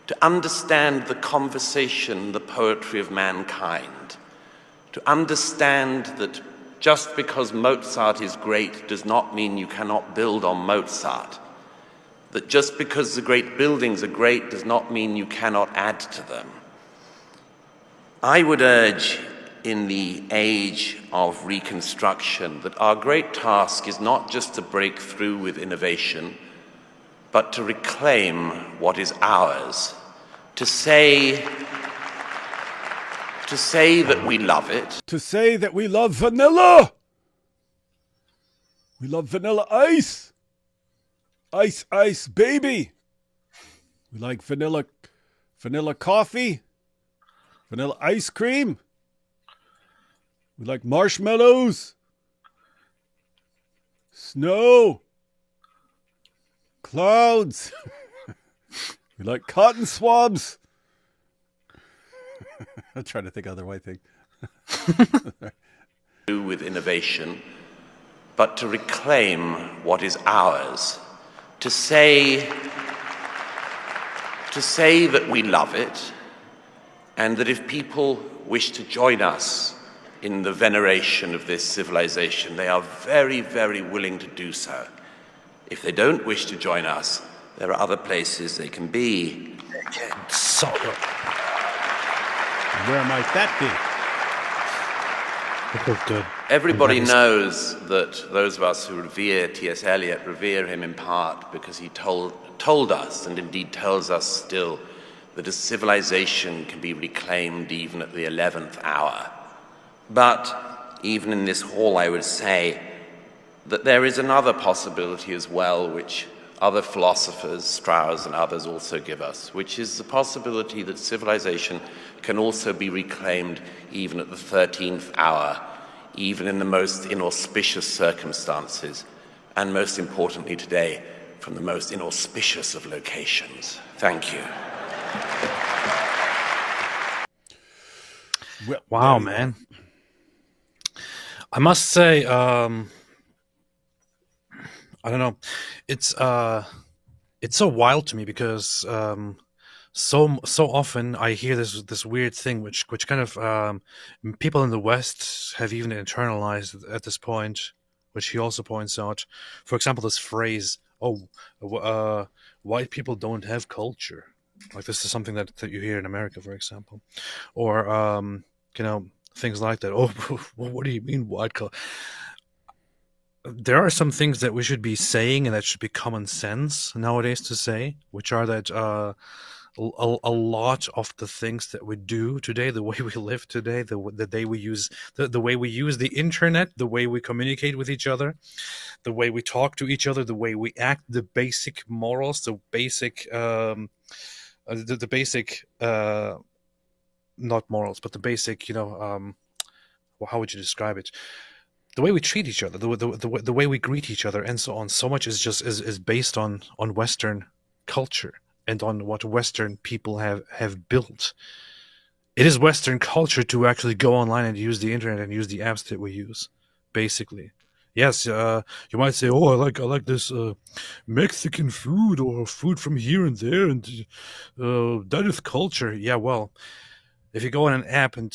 To understand the conversation, the poetry of mankind. To understand that just because Mozart is great does not mean you cannot build on Mozart. That just because the great buildings are great does not mean you cannot add to them. I would urge in the age of Reconstruction that our great task is not just to break through with innovation, but to reclaim what is ours, to say that we love it. To say that we love vanilla. We love vanilla ice. Ice, ice, baby. We like vanilla coffee. Vanilla ice cream. We like marshmallows. Snow. Clouds. We like cotton swabs. I'm trying to think of other white thing. With innovation, but to reclaim what is ours, to say that we love it, and that if people wish to join us in the veneration of this civilization, they are very, very willing to do so. If they don't wish to join us, there are other places they can be. So, Where might that be? good. Everybody knows that those of us who revere T.S. Eliot revere him in part because he told us, and indeed tells us still, that a civilization can be reclaimed even at the 11th hour. But even in this hall, I would say that there is another possibility as well, which other philosophers, Strauss and others, also give us, which is the possibility that civilization can also be reclaimed even at the 13th hour, even in the most inauspicious circumstances, and most importantly today, from the most inauspicious of locations. Thank you. Well, Wow, man. I must say, I don't know. It's so wild to me because so often I hear this weird thing which kind of people in the West have even internalized at this point, which he also points out. For example, this phrase, white people don't have culture. Like this is something that you hear in America, for example, or things like that. Oh, what do you mean white culture? There are some things that we should be saying and that should be common sense nowadays to say, which are that a lot of the things that we do today, the way we live today, the way we use the internet, the way we communicate with each other, the way we talk to each other, the way we act, the basic morals, the basic not morals, but the basic, how would you describe it? The way we treat each other, the way we greet each other, and so on. So much is based on Western culture and on what Western people have built. It is Western culture to actually go online and use the internet and use the apps that we use, basically. Yes, you might say, "Oh, I like this Mexican food or food from here and there, and that is culture." Yeah, well, If you go on an app and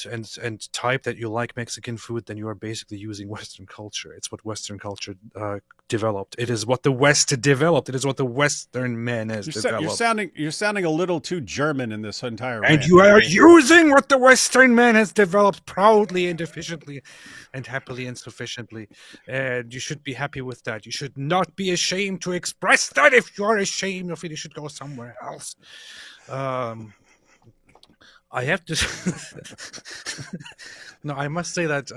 type that you like Mexican food, then you are basically using Western culture. It's what Western culture developed. It is what the West developed. It is what the Western man has developed. You're sounding a little too German in this entire And rant. you are using what the Western man has developed proudly and efficiently and happily and sufficiently. And you should be happy with that. You should not be ashamed to express that. If you are ashamed of it, you should go somewhere else. I have to. No, I must say that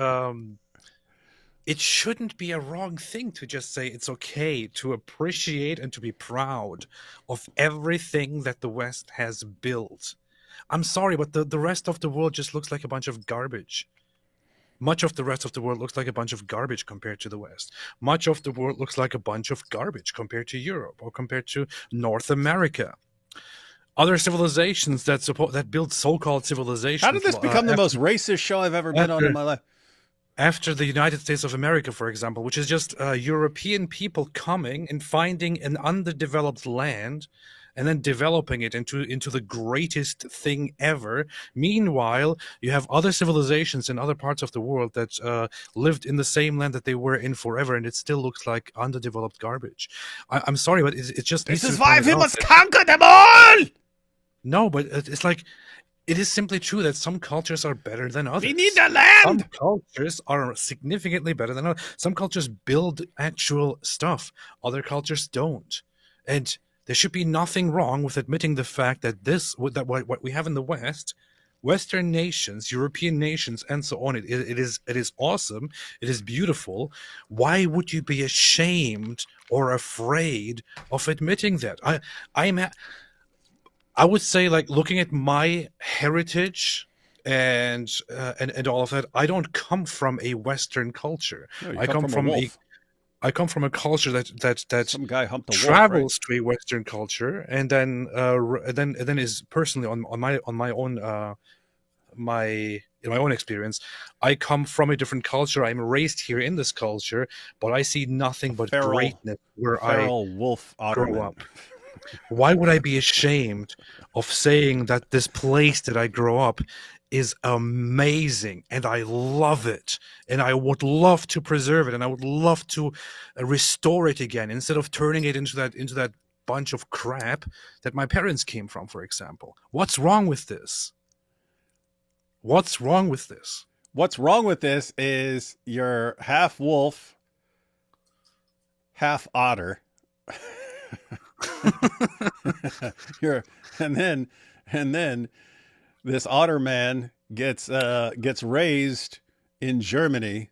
it shouldn't be a wrong thing to just say it's okay to appreciate and to be proud of everything that the West has built. I'm sorry, but the rest of the world just looks like a bunch of garbage. Much of the rest of the world looks like a bunch of garbage compared to the West. Much of the world looks like a bunch of garbage compared to Europe or compared to North America. Other civilizations that build so-called civilizations. How did this become the most racist show I've ever been on in my life? After the United States of America, for example, which is just European people coming and finding an underdeveloped land and then developing it into the greatest thing ever. Meanwhile, you have other civilizations in other parts of the world that lived in the same land that they were in forever, and it still looks like underdeveloped garbage. I'm sorry, but it just... This is why we must conquer them all! No, but it's like... It is simply true that some cultures are better than others. We need the land! Some cultures are significantly better than others. Some cultures build actual stuff. Other cultures don't. And there should be nothing wrong with admitting the fact that what we have in the West, Western nations, European nations, and so on, it is awesome. It is beautiful. Why would you be ashamed or afraid of admitting that? I would say, like, looking at my heritage and all of that, I don't come from a Western culture. No, I come from a culture that some guy humped a wolf, travels to a Western culture and then is personally on my own in my own experience. I come from a different culture. I'm raised here in this culture, but I see nothing but greatness where I wolf grow up. Why would I be ashamed of saying that this place that I grow up is amazing and I love it and I would love to preserve it and I would love to restore it again instead of turning it into that bunch of crap that my parents came from, for example? What's wrong with this? What's wrong with this? What's wrong with this is you're half wolf, half otter. and then this otter man gets raised in Germany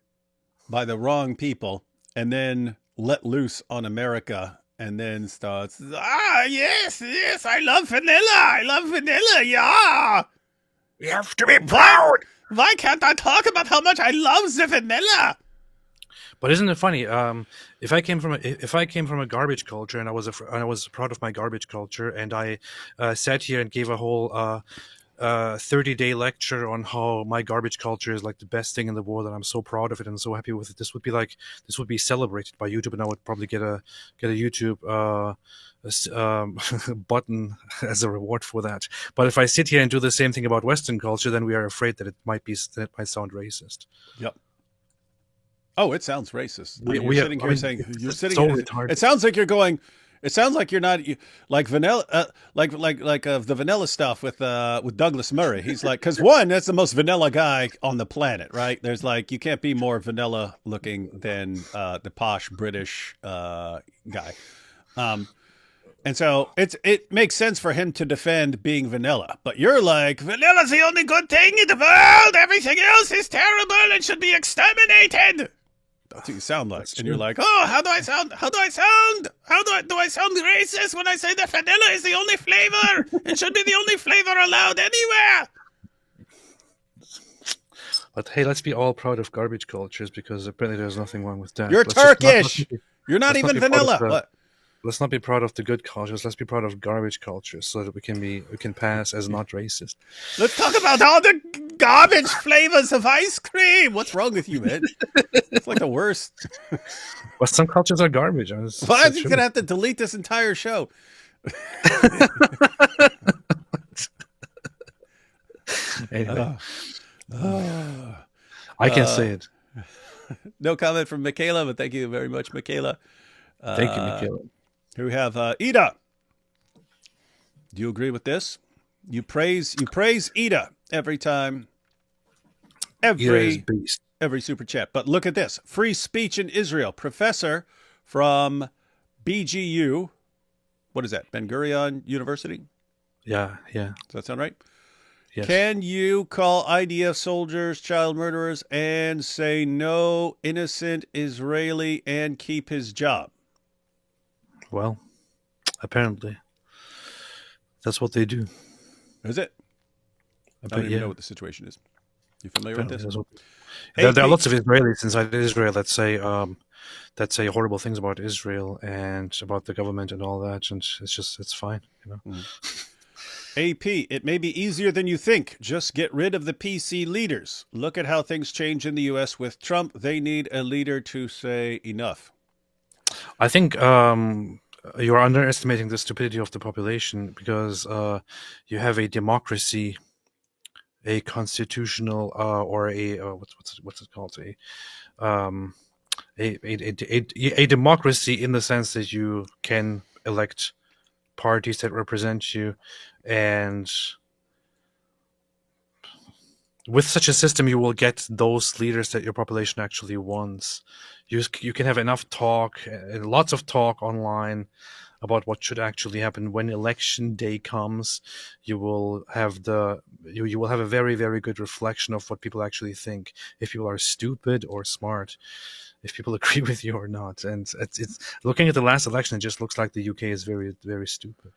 by the wrong people and then let loose on America and then starts, yes, I love vanilla, yeah. You have to be proud. Why can't I talk about how much I love the vanilla? But isn't it funny? If I came from a garbage culture and I was proud of my garbage culture, and I sat here and gave a whole 30-day lecture on how my garbage culture is like the best thing in the world, and I'm so proud of it and so happy with it, this would be celebrated by YouTube, and I would probably get a YouTube button as a reward for that. But if I sit here and do the same thing about Western culture, then we are afraid that it might sound racist. Yep. Oh, it sounds racist. Retarded. It sounds like you're going. It sounds like you're not like vanilla, like the vanilla stuff with Douglas Murray. He's like, because one, that's the most vanilla guy on the planet, right? There's like, you can't be more vanilla looking than the posh British guy, and so it makes sense for him to defend being vanilla. But you're like, vanilla's the only good thing in the world. Everything else is terrible and should be exterminated. That's what you sound like. And you're like, oh, how do I sound? Do I sound racist when I say that vanilla is the only flavor? It should be the only flavor allowed anywhere. But hey, let's be all proud of garbage cultures, because apparently there's nothing wrong with that. You're Turkish. You're not even vanilla. Let's not be proud of the good cultures. Let's be proud of garbage cultures, so that we can pass as not racist. Let's talk about all the garbage flavors of ice cream. What's wrong with you, man? It's like the worst. But some cultures are garbage. Well, you're gonna have to delete this entire show. Anyway, Uh, I can say it. no comment from Michaela, but thank you very much, Michaela. Thank you, Michaela. Here we have Ida. Do you agree with this? You praise Ida every time, Ira's beast. every super chat. But look at this: free speech in Israel. Professor from BGU. What is that? Ben Gurion University. Yeah. Does that sound right? Yes. Can you call IDF soldiers child murderers and say no innocent Israeli and keep his job? Well, apparently, that's what they do. Is it? I don't even know what the situation is. You familiar with Apparently, this? there are lots of Israelis inside Israel that say horrible things about Israel and about the government and all that, and it's fine, you know. AP, it may be easier than you think. Just get rid of the PC leaders. Look at how things change in the U.S. with Trump. They need a leader to say enough. I think you're underestimating the stupidity of the population because you have a democracy, a constitutional, or a what's it called, a democracy in the sense that you can elect parties that represent you, and with such a system you will get those leaders that your population actually wants. You can have enough talk and lots of talk online about what should actually happen. When election day comes, you will have you will have a very, very good reflection of what people actually think, if people are stupid or smart, if people agree with you or not. And it's looking at the last election, it just looks like the UK is very, very stupid.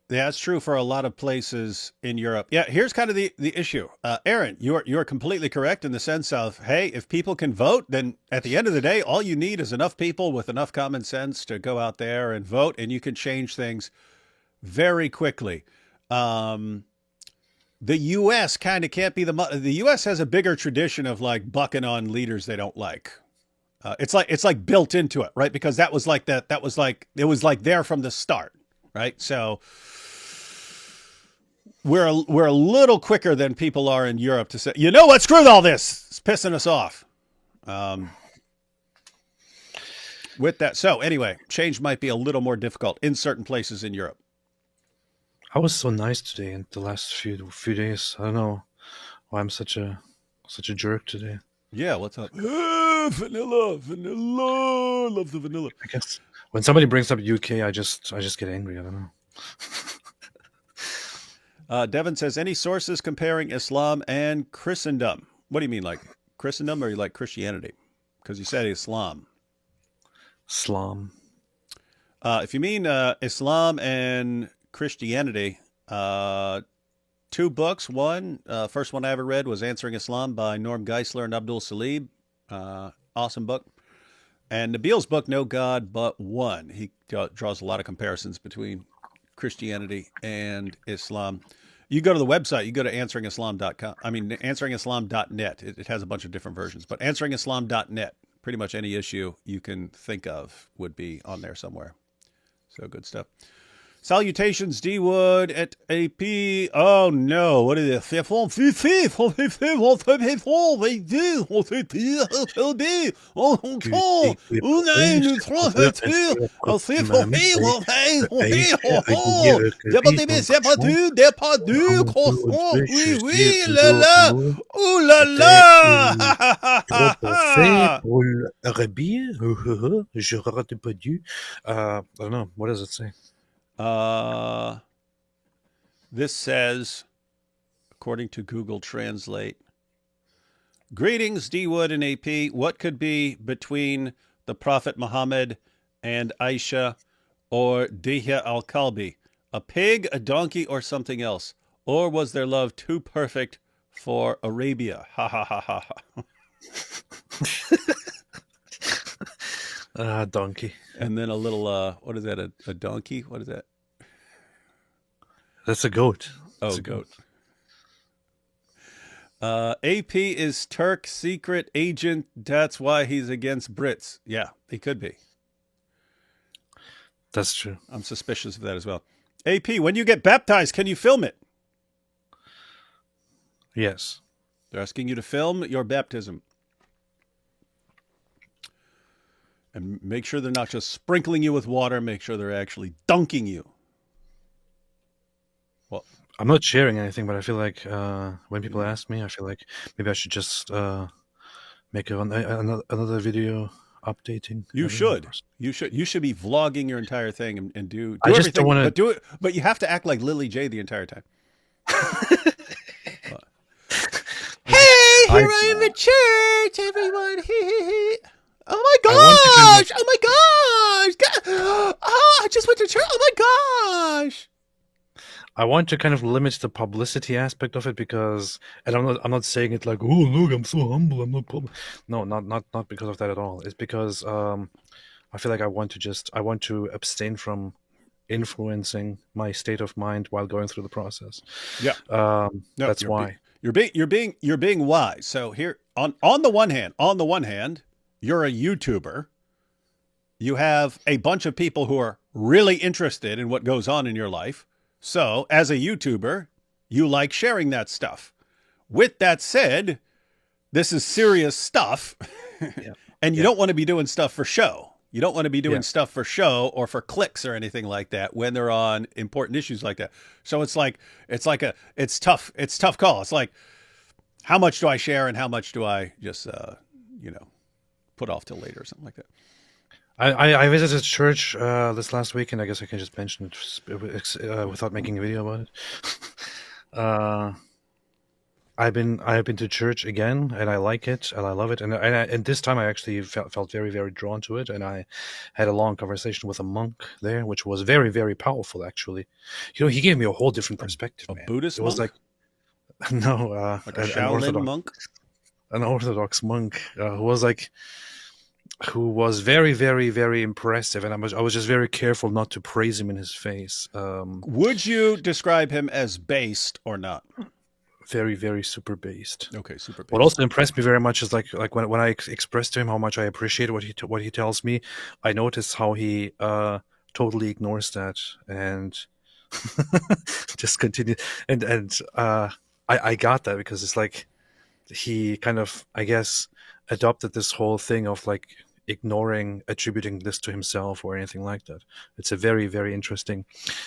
That's true for a lot of places in Europe. Yeah, here's kind of the issue. Aaron, you're completely correct in the sense of, hey, if people can vote, then at the end of the day, all you need is enough people with enough common sense to go out there and vote, and you can change things very quickly. The U.S. kind of can't be the U.S. has a bigger tradition of like bucking on leaders they don't like. It's like built into it, right? Because it was like there from the start. Right. So we're a little quicker than people are in Europe to say, you know what, screw all this. It's pissing us off. With that. So anyway, change might be a little more difficult in certain places in Europe. I was so nice today in the last few days. I don't know why I'm such a jerk today. Yeah, what's up? Vanilla. Love the vanilla. I guess when somebody brings up UK, I just get angry. I don't know. Devin says, any sources comparing Islam and Christendom? What do you mean, like Christendom, or you like Christianity? Because you said Islam. Islam. If you mean Islam and Christianity, 2 books. One, first one I ever read was Answering Islam by Norm Geisler and Abdul Salib. Awesome book. And Nabil's book, No God But One. He draws a lot of comparisons between Christianity and Islam. You go to the website, you go to answeringislam.com. I mean, answeringislam.net. It has a bunch of different versions, but answeringislam.net, pretty much any issue you can think of would be on there somewhere. So good stuff. Salutations, D Wood at AP. Oh no, what is it? I don't know. What does it say? This says, according to Google Translate, greetings, D Wood and AP. What could be between the Prophet Muhammad and Aisha or Dihya al-Kalbi? A pig, a donkey, or something else? Or was their love too perfect for Arabia? Ha ha ha ha ha. Donkey. And then a little, what is that? A donkey? What is that? That's a goat. That's a goat. AP is Turk secret agent. That's why he's against Brits. Yeah, he could be. That's true. I'm suspicious of that as well. AP, when you get baptized, can you film it? Yes. They're asking you to film your baptism. And make sure they're not just sprinkling you with water. Make sure they're actually dunking you. Well, I'm not sharing anything, but I feel like when people ask me, I feel like maybe I should just make another video updating you everything. should. You should be vlogging your entire thing and do I just don't everything, want but do it. But you have to act like Lily J the entire time. Hey, here I am at church, everyone. Oh my I want to kind of, gosh! Oh my gosh! Oh, I just went to church. Oh my gosh! I want to kind of limit the publicity aspect of it because, and I'm not saying it like, oh look, I'm so humble, I'm not public. No, not because of that at all. It's because I feel like I want to abstain from influencing my state of mind while going through the process. Yeah. No, That's why. You're being wise. So here on the one hand, you're a YouTuber. You have a bunch of people who are really interested in what goes on in your life. So, as a YouTuber, you like sharing that stuff. With that said, this is serious stuff. Yeah. And you Yeah. don't want to be doing stuff for show. You don't want to be doing Yeah. stuff for show or for clicks or anything like that when they're on important issues like that. So it's tough. It's a tough call. It's like, how much do I share and how much do I just, put off till later or something like that? I visited church this last week, and I guess I can just mention it without making a video about it. I've been to church again, and I like it, and I love it, and this time I actually felt very, very drawn to it, and I had a long conversation with a monk there, which was very, very powerful. Actually, he gave me a whole different perspective. A man. Buddhist It was monk? like no, Like a an Shaolin Orthodox monk? an Orthodox monk who was very, very, very impressive, and I was just very careful not to praise him in his face. Would you describe him as based or not? Very, very super based. Okay, super What based. also impressed me very much is like when I expressed to him how much I appreciate what he tells me, I notice how he totally ignores that and just continue and I got that because it's like he kind of, I guess, adopted this whole thing of like attributing this to himself or anything like that. It's a very, very interesting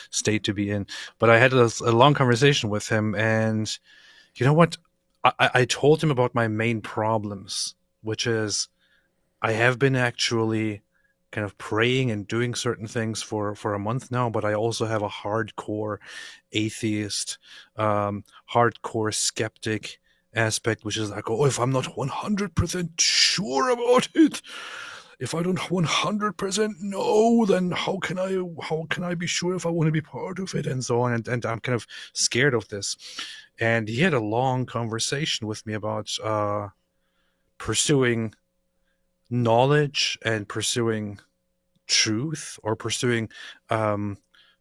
state to be in. But I had a long conversation with him, and you know what? I told him about my main problems, which is I have been actually kind of praying and doing certain things for a month now, but I also have a hardcore atheist, hardcore skeptic aspect, which is like, oh, if I'm not 100% sure about it, if I don't 100% know, then how can I be sure if I want to be part of it, and so on, and I'm kind of scared of this. And he had a long conversation with me about pursuing knowledge and pursuing truth, or pursuing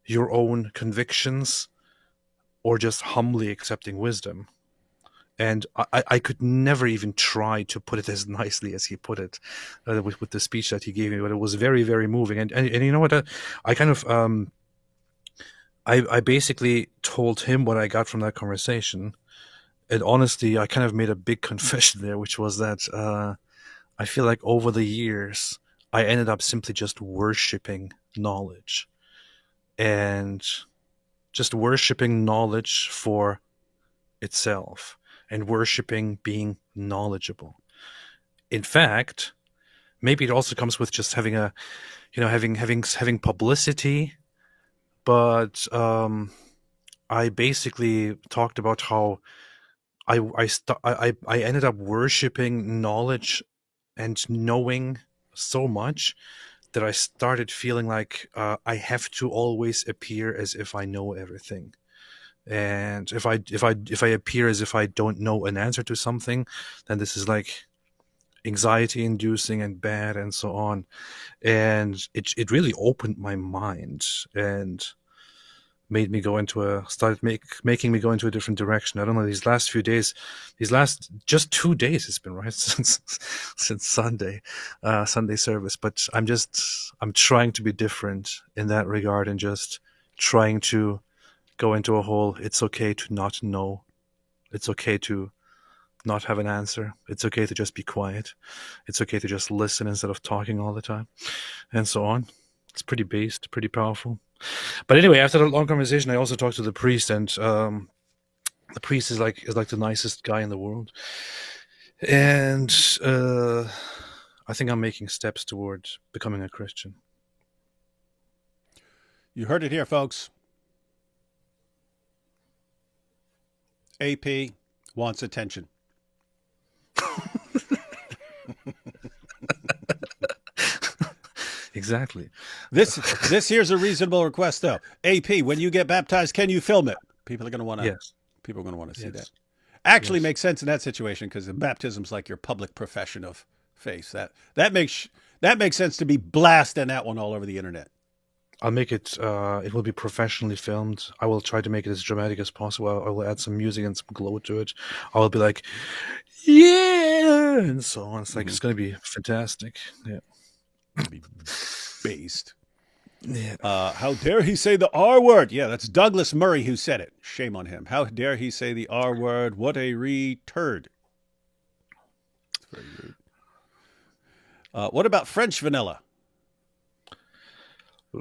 your own convictions, or just humbly accepting wisdom. And I could never even try to put it as nicely as he put it with the speech that he gave me, but it was very, very moving. And you know what? I kind of I basically told him what I got from that conversation, and honestly, I kind of made a big confession there, which was that I feel like over the years I ended up simply just worshiping knowledge, and just worshiping knowledge for itself, and worshiping being knowledgeable. In fact, maybe it also comes with just having having publicity. But I basically talked about how I ended up worshiping knowledge and knowing so much that I started feeling like I have to always appear as if I know everything. And if I appear as if I don't know an answer to something, then this is like anxiety inducing and bad and so on. And it really opened my mind and made me go into making me go into a different direction. I don't know, these last few days, these last just 2 days it's been, right, since Sunday service. But I'm trying to be different in that regard, and just trying to go into a whole, it's okay to not know It's okay to not have an answer. It's okay to just be quiet. It's okay to just listen instead of talking all the time, and so on. It's pretty based, pretty powerful. But anyway, after the long conversation, I also talked to the priest, and the priest is like the nicest guy in the world, and I think I'm making steps towards becoming a Christian. You heard it here, folks. AP wants attention. Exactly. This here's a reasonable request, though. AP, when you get baptized, can you film it? People are going to want to. Yes. People are going to want to see Yes. that. Actually, Yes. makes sense in that situation because baptism's like your public profession of faith. That makes sense to be blasting that one all over the internet. I'll make it. It will be professionally filmed. I will try to make it as dramatic as possible. I will add some music and some glow to it. I will be like, yeah, and so on. It's like it's going to be fantastic. Yeah. Be based. Yeah. How dare he say the R word? Yeah, that's Douglas Murray who said it. Shame on him. How dare he say the R word? What a re-turd. It's very rude. What about French vanilla?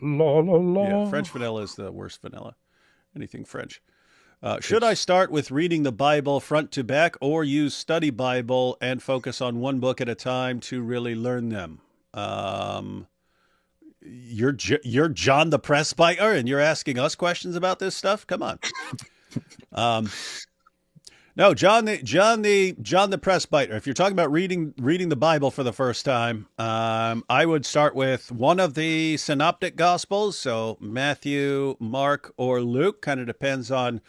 La la la. Yeah, French vanilla is the worst vanilla. Anything French. Should I start with reading the Bible front to back or use study Bible and focus on one book at a time to really learn them? You're John the Presbyter and you're asking us questions about this stuff? Come on. No, John the Presbyter. If you're talking about reading the Bible for the first time, I would start with one of the synoptic gospels, so Matthew, Mark, or Luke. Kind of depends on.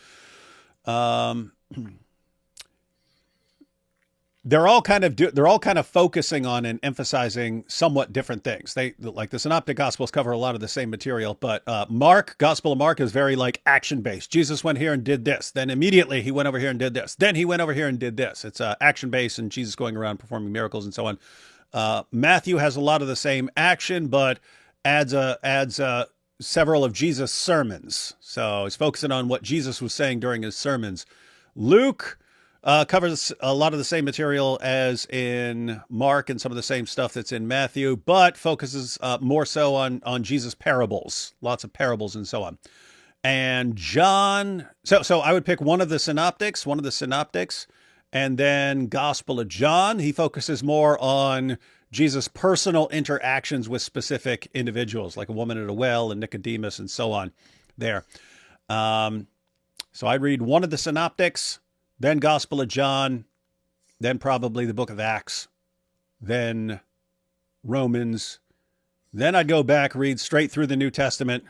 They're all kind of focusing on and emphasizing somewhat different things. They like the synoptic gospels cover a lot of the same material, but Gospel of Mark is very like action based. Jesus went here and did this, then immediately he went over here and did this, then he went over here and did this. It's action based, and Jesus going around performing miracles and so on. Matthew has a lot of the same action, but adds several of Jesus' sermons. So he's focusing on what Jesus was saying during his sermons. Luke covers a lot of the same material as in Mark and some of the same stuff that's in Matthew, but focuses more so on Jesus' parables, lots of parables and so on. And John, so I would pick one of the synoptics, and then Gospel of John. He focuses more on Jesus' personal interactions with specific individuals, like a woman at a well and Nicodemus and so on there. So I'd read one of the synoptics, then Gospel of John, then probably the book of Acts, then Romans. Then I'd go back, read straight through the New Testament,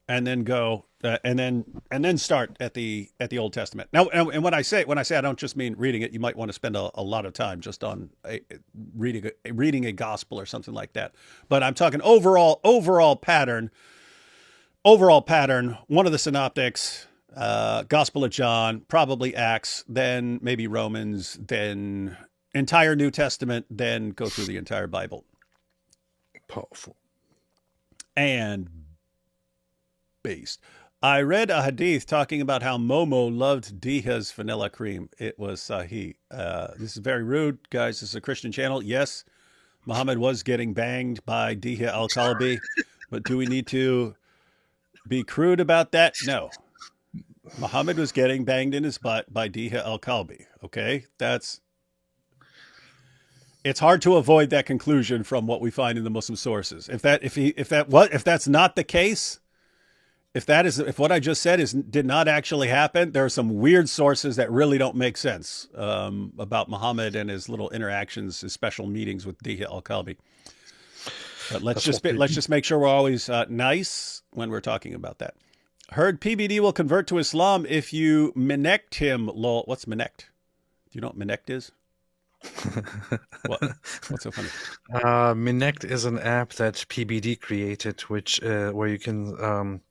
and then go and then start at the Old Testament. Now, and when I say I don't just mean reading it. You might want to spend a lot of time just on reading a gospel or something like that. But I'm talking overall pattern. One of the synoptics. Gospel of John, probably Acts, then maybe Romans, then entire New Testament, then go through the entire Bible. Powerful. And based. I read a hadith talking about how Momo loved Diha's vanilla cream. It was Sahih. This is very rude, guys. This is a Christian channel. Yes, Muhammad was getting banged by Diha al-Kalbi, but do we need to be crude about that? No. Muhammad was getting banged in his butt by Diha al-Kalbi. Okay, it's hard to avoid that conclusion from what we find in the Muslim sources. If that's not the case, if what I just said did not actually happen, there are some weird sources that really don't make sense about Muhammad and his little interactions, his special meetings with Diha al-Kalbi. But let's just make sure we're always nice when we're talking about that. Heard PBD will convert to Islam if you minect him. Lol. What's minect? Do you know what minect is? What? What's so funny? Minect is an app that PBD created, which where you can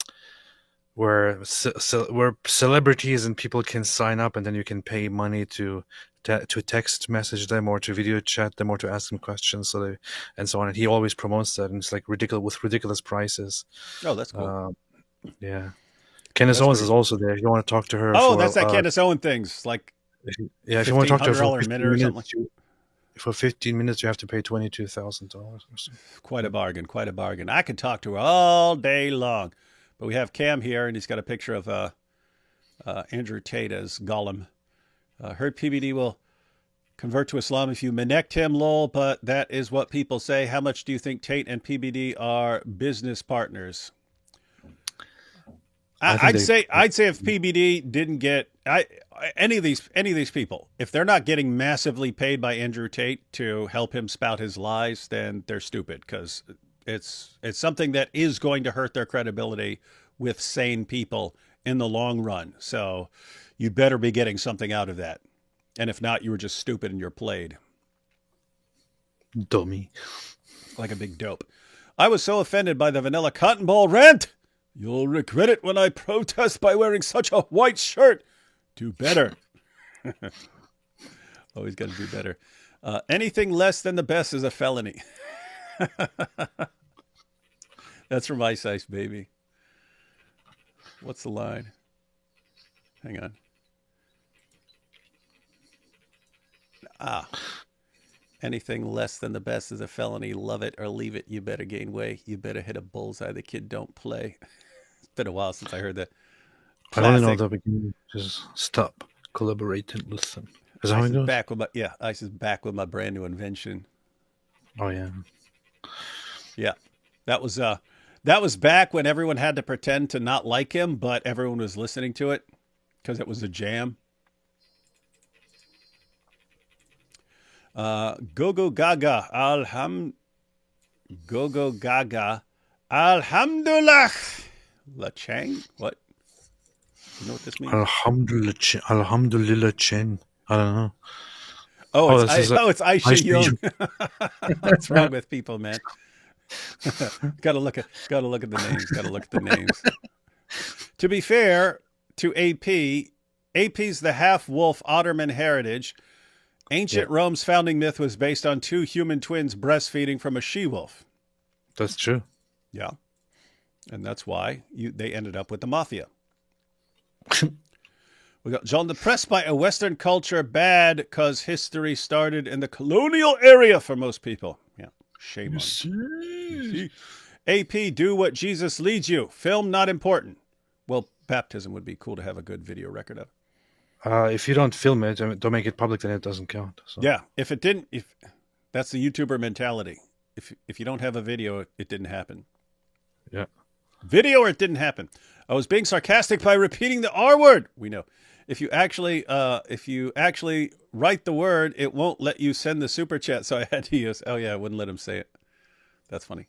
where celebrities and people can sign up, and then you can pay money to text message them or to video chat them or to ask them questions, and so on. And he always promotes that, and it's like ridiculous prices. Oh, that's cool. Yeah. Candace Owens is also there. You want to talk to her? Oh, that's that Candace Owens things. Like If you want to talk to her $1,500 a minute or something. For 15 minutes, you have to pay $22,000. Quite a bargain, quite a bargain. I could talk to her all day long. But we have Cam here, and he's got a picture of Andrew Tate as Gollum. Heard PBD will convert to Islam if you connect him, lol, but that is what people say. How much do you think Tate and PBD are business partners? I'd say if PBD didn't get any of these people, if they're not getting massively paid by Andrew Tate to help him spout his lies, then they're stupid, because it's something that is going to hurt their credibility with sane people in the long run. So you better be getting something out of that. And if not, you were just stupid and you're played. Dummy. Like a big dope. I was so offended by the vanilla cotton ball rant. You'll regret it when I protest by wearing such a white shirt. Do better. Always got to do better. Anything less than the best is a felony. That's from Ice Ice, baby. What's the line? Hang on. Anything less than the best is a felony. Love it or leave it. You better gain weight. You better hit a bullseye. The kid don't play. It's been a while since I heard that. I don't know that we can just stop, collaborate, and listen. Is that how it goes? Ice is back with my brand new invention. Oh yeah. Yeah. That was back when everyone had to pretend to not like him, but everyone was listening to it because it was a jam. Go Gaga, Go Gaga, Alhamdulillah. La Chang? What? You know what this means? Alhamdulillah Chen. I don't know. It's Aisha Young. What's wrong with people, man? Gotta look at the names. To be fair to AP's the half-wolf Ottoman heritage. Ancient Rome's founding myth was based on two human twins breastfeeding from a she-wolf. That's true. Yeah. And that's why they ended up with the mafia. We got John, depressed by a Western culture, bad because history started in the colonial area for most people. Yeah. Shame on you. AP, do what Jesus leads you. Film not important. Well, baptism would be cool to have a good video record of. If you don't film it, don't make it public, then it doesn't count. So. Yeah, if that's the YouTuber mentality. If you don't have a video, it didn't happen. Yeah. Video or it didn't happen. I was being sarcastic by repeating the R word. We know. If you actually write the word, it won't let you send the super chat. So I had to use. Oh yeah, I wouldn't let him say it. That's funny.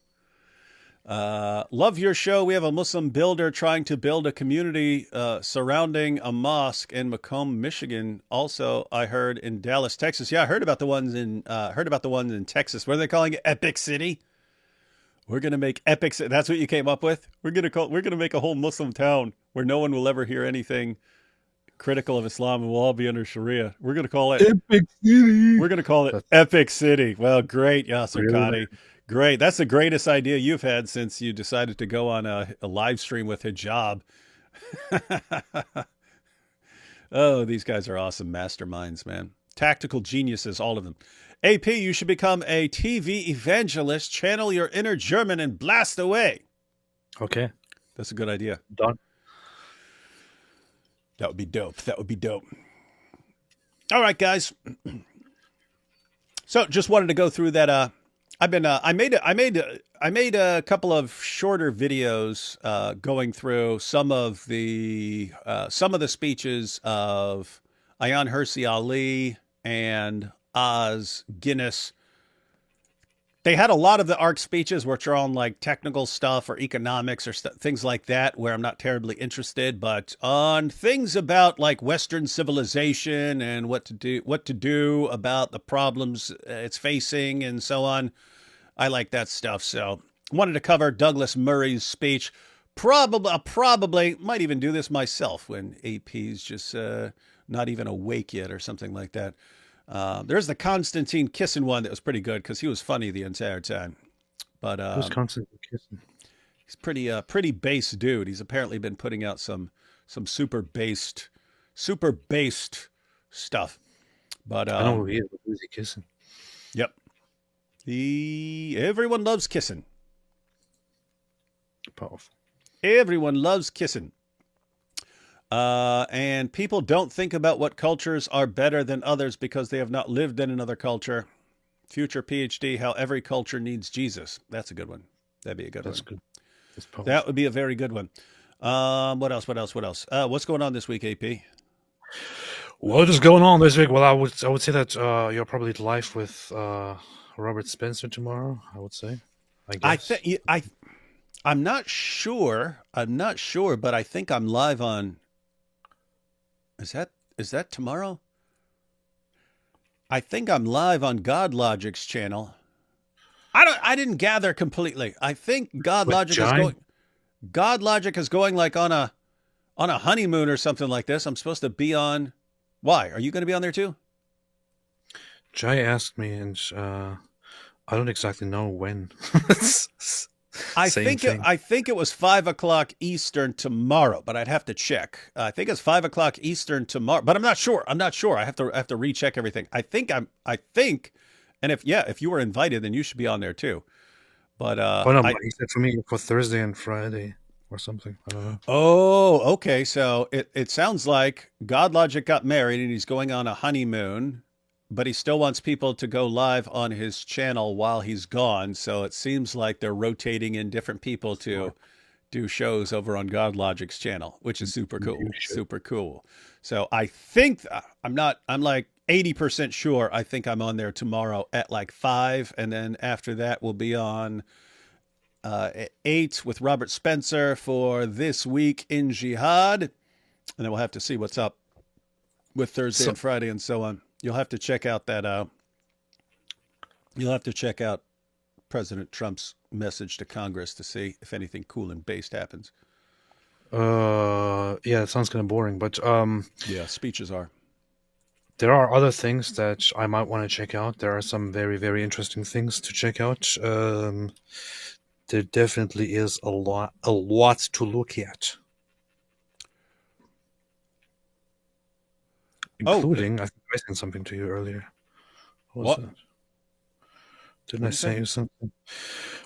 Love your show. We have a Muslim builder trying to build a community surrounding a mosque in Macomb, Michigan. Also, I heard in Dallas, Texas. Yeah, I heard about the ones in Texas. What are they calling it? Epic City. We're gonna make Epic City. That's what you came up with. We're gonna make a whole Muslim town where no one will ever hear anything critical of Islam, and we'll all be under Sharia. We're gonna call it Epic City. We're gonna call it Epic City. Well, great, Yasser Khadi. Great. That's the greatest idea you've had since you decided to go on a live stream with hijab. Oh, these guys are awesome masterminds, man. Tactical geniuses, all of them. AP, you should become a TV evangelist, channel your inner German, and blast away. Okay. That's a good idea. Done. That would be dope. All right, guys. So just wanted to go through that. I made a couple of shorter videos going through some of the speeches of Ayaan Hirsi Ali and Oz Guinness. They had a lot of the ARC speeches, which are on like technical stuff or economics or things like that, where I'm not terribly interested. But on things about like Western civilization and what to do about the problems it's facing and so on, I like that stuff. So wanted to cover Douglas Murray's speech. Probably might even do this myself when AP's just not even awake yet or something like that. There's the Konstantin Kisin one that was pretty good because he was funny the entire time. But who's Konstantin Kisin? He's pretty base dude. He's apparently been putting out some super based stuff. But I know who he is. But who's he kissing? yep, everyone loves kissing. Powerful. Everyone loves kissing. And people don't think about what cultures are better than others because they have not lived in another culture. Future PhD, how every culture needs Jesus. That's a good one. That'd be a good That's one. good. That's powerful. That would be a very good one. What else? What's going on this week, AP? What is going on this week? Well, I would say that you're probably live with Robert Spencer tomorrow. I would say. I guess. I'm not sure. But I think I'm live on. Is that tomorrow? I think I'm live on God Logic's channel. I didn't gather completely. I think God Logic is going like on a honeymoon or something like this. I'm supposed to be on. Why? Are you going to be on there too? Jai asked me, and I don't exactly know when. I think it was 5:00 Eastern tomorrow, but I'd have to check. I think it's 5:00 Eastern tomorrow, but I'm not sure. I have to recheck everything. I think, and if you were invited, then you should be on there too. But he said for me for Thursday and Friday or something. I don't know. Oh, okay. So it sounds like God Logic got married and he's going on a honeymoon, but he still wants people to go live on his channel while he's gone. So it seems like they're rotating in different people to do shows over on God Logic's channel, which is super cool. Super cool. So I think I'm like 80% sure. I think I'm on there tomorrow at like 5. And then after that, we'll be on at 8 with Robert Spencer for This Week in Jihad. And then we'll have to see what's up with Thursday and Friday and so on. You'll have to check out that. You'll have to check out President Trump's message to Congress to see if anything cool and based happens. Yeah, it sounds kind of boring, but yeah, speeches are. There are other things that I might want to check out. There are some very, very interesting things to check out. There definitely is a lot to look at. Including, I think I sent something to you earlier. What? That? Didn't I say something?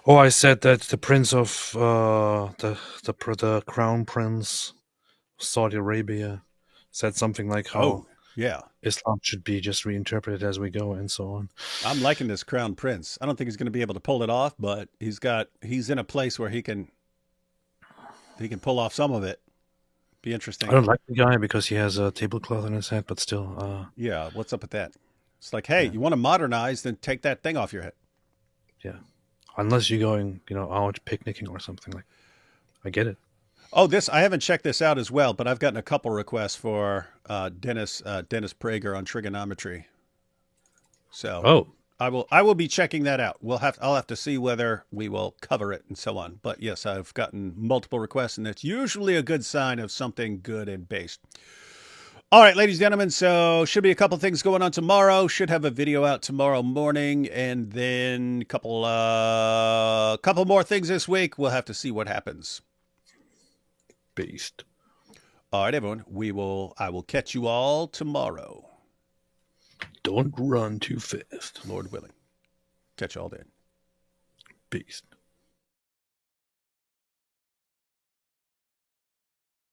Oh, I said that the Prince of the Crown Prince of Saudi Arabia said something like how Islam should be just reinterpreted as we go and so on. I'm liking this Crown Prince. I don't think he's going to be able to pull it off, but he's in a place where he can pull off some of it. Be interesting. I don't like the guy because he has a tablecloth on his head, but still. Yeah, what's up with that? It's like, hey, you want to modernize, then take that thing off your head. Yeah, unless you're going, out picnicking or something like. I get it. Oh, I haven't checked this out as well, but I've gotten a couple requests for Dennis Prager on trigonometry. So I will be checking that out. I'll have to see whether we will cover it and so on. But yes, I've gotten multiple requests, and that's usually a good sign of something good and based. All right, ladies and gentlemen, so should be a couple things going on tomorrow. Should have a video out tomorrow morning, and then a couple more things this week. We'll have to see what happens. Beast. All right, everyone. I will catch you all tomorrow. Don't run too fast. Lord willing. Catch you all then. Beast.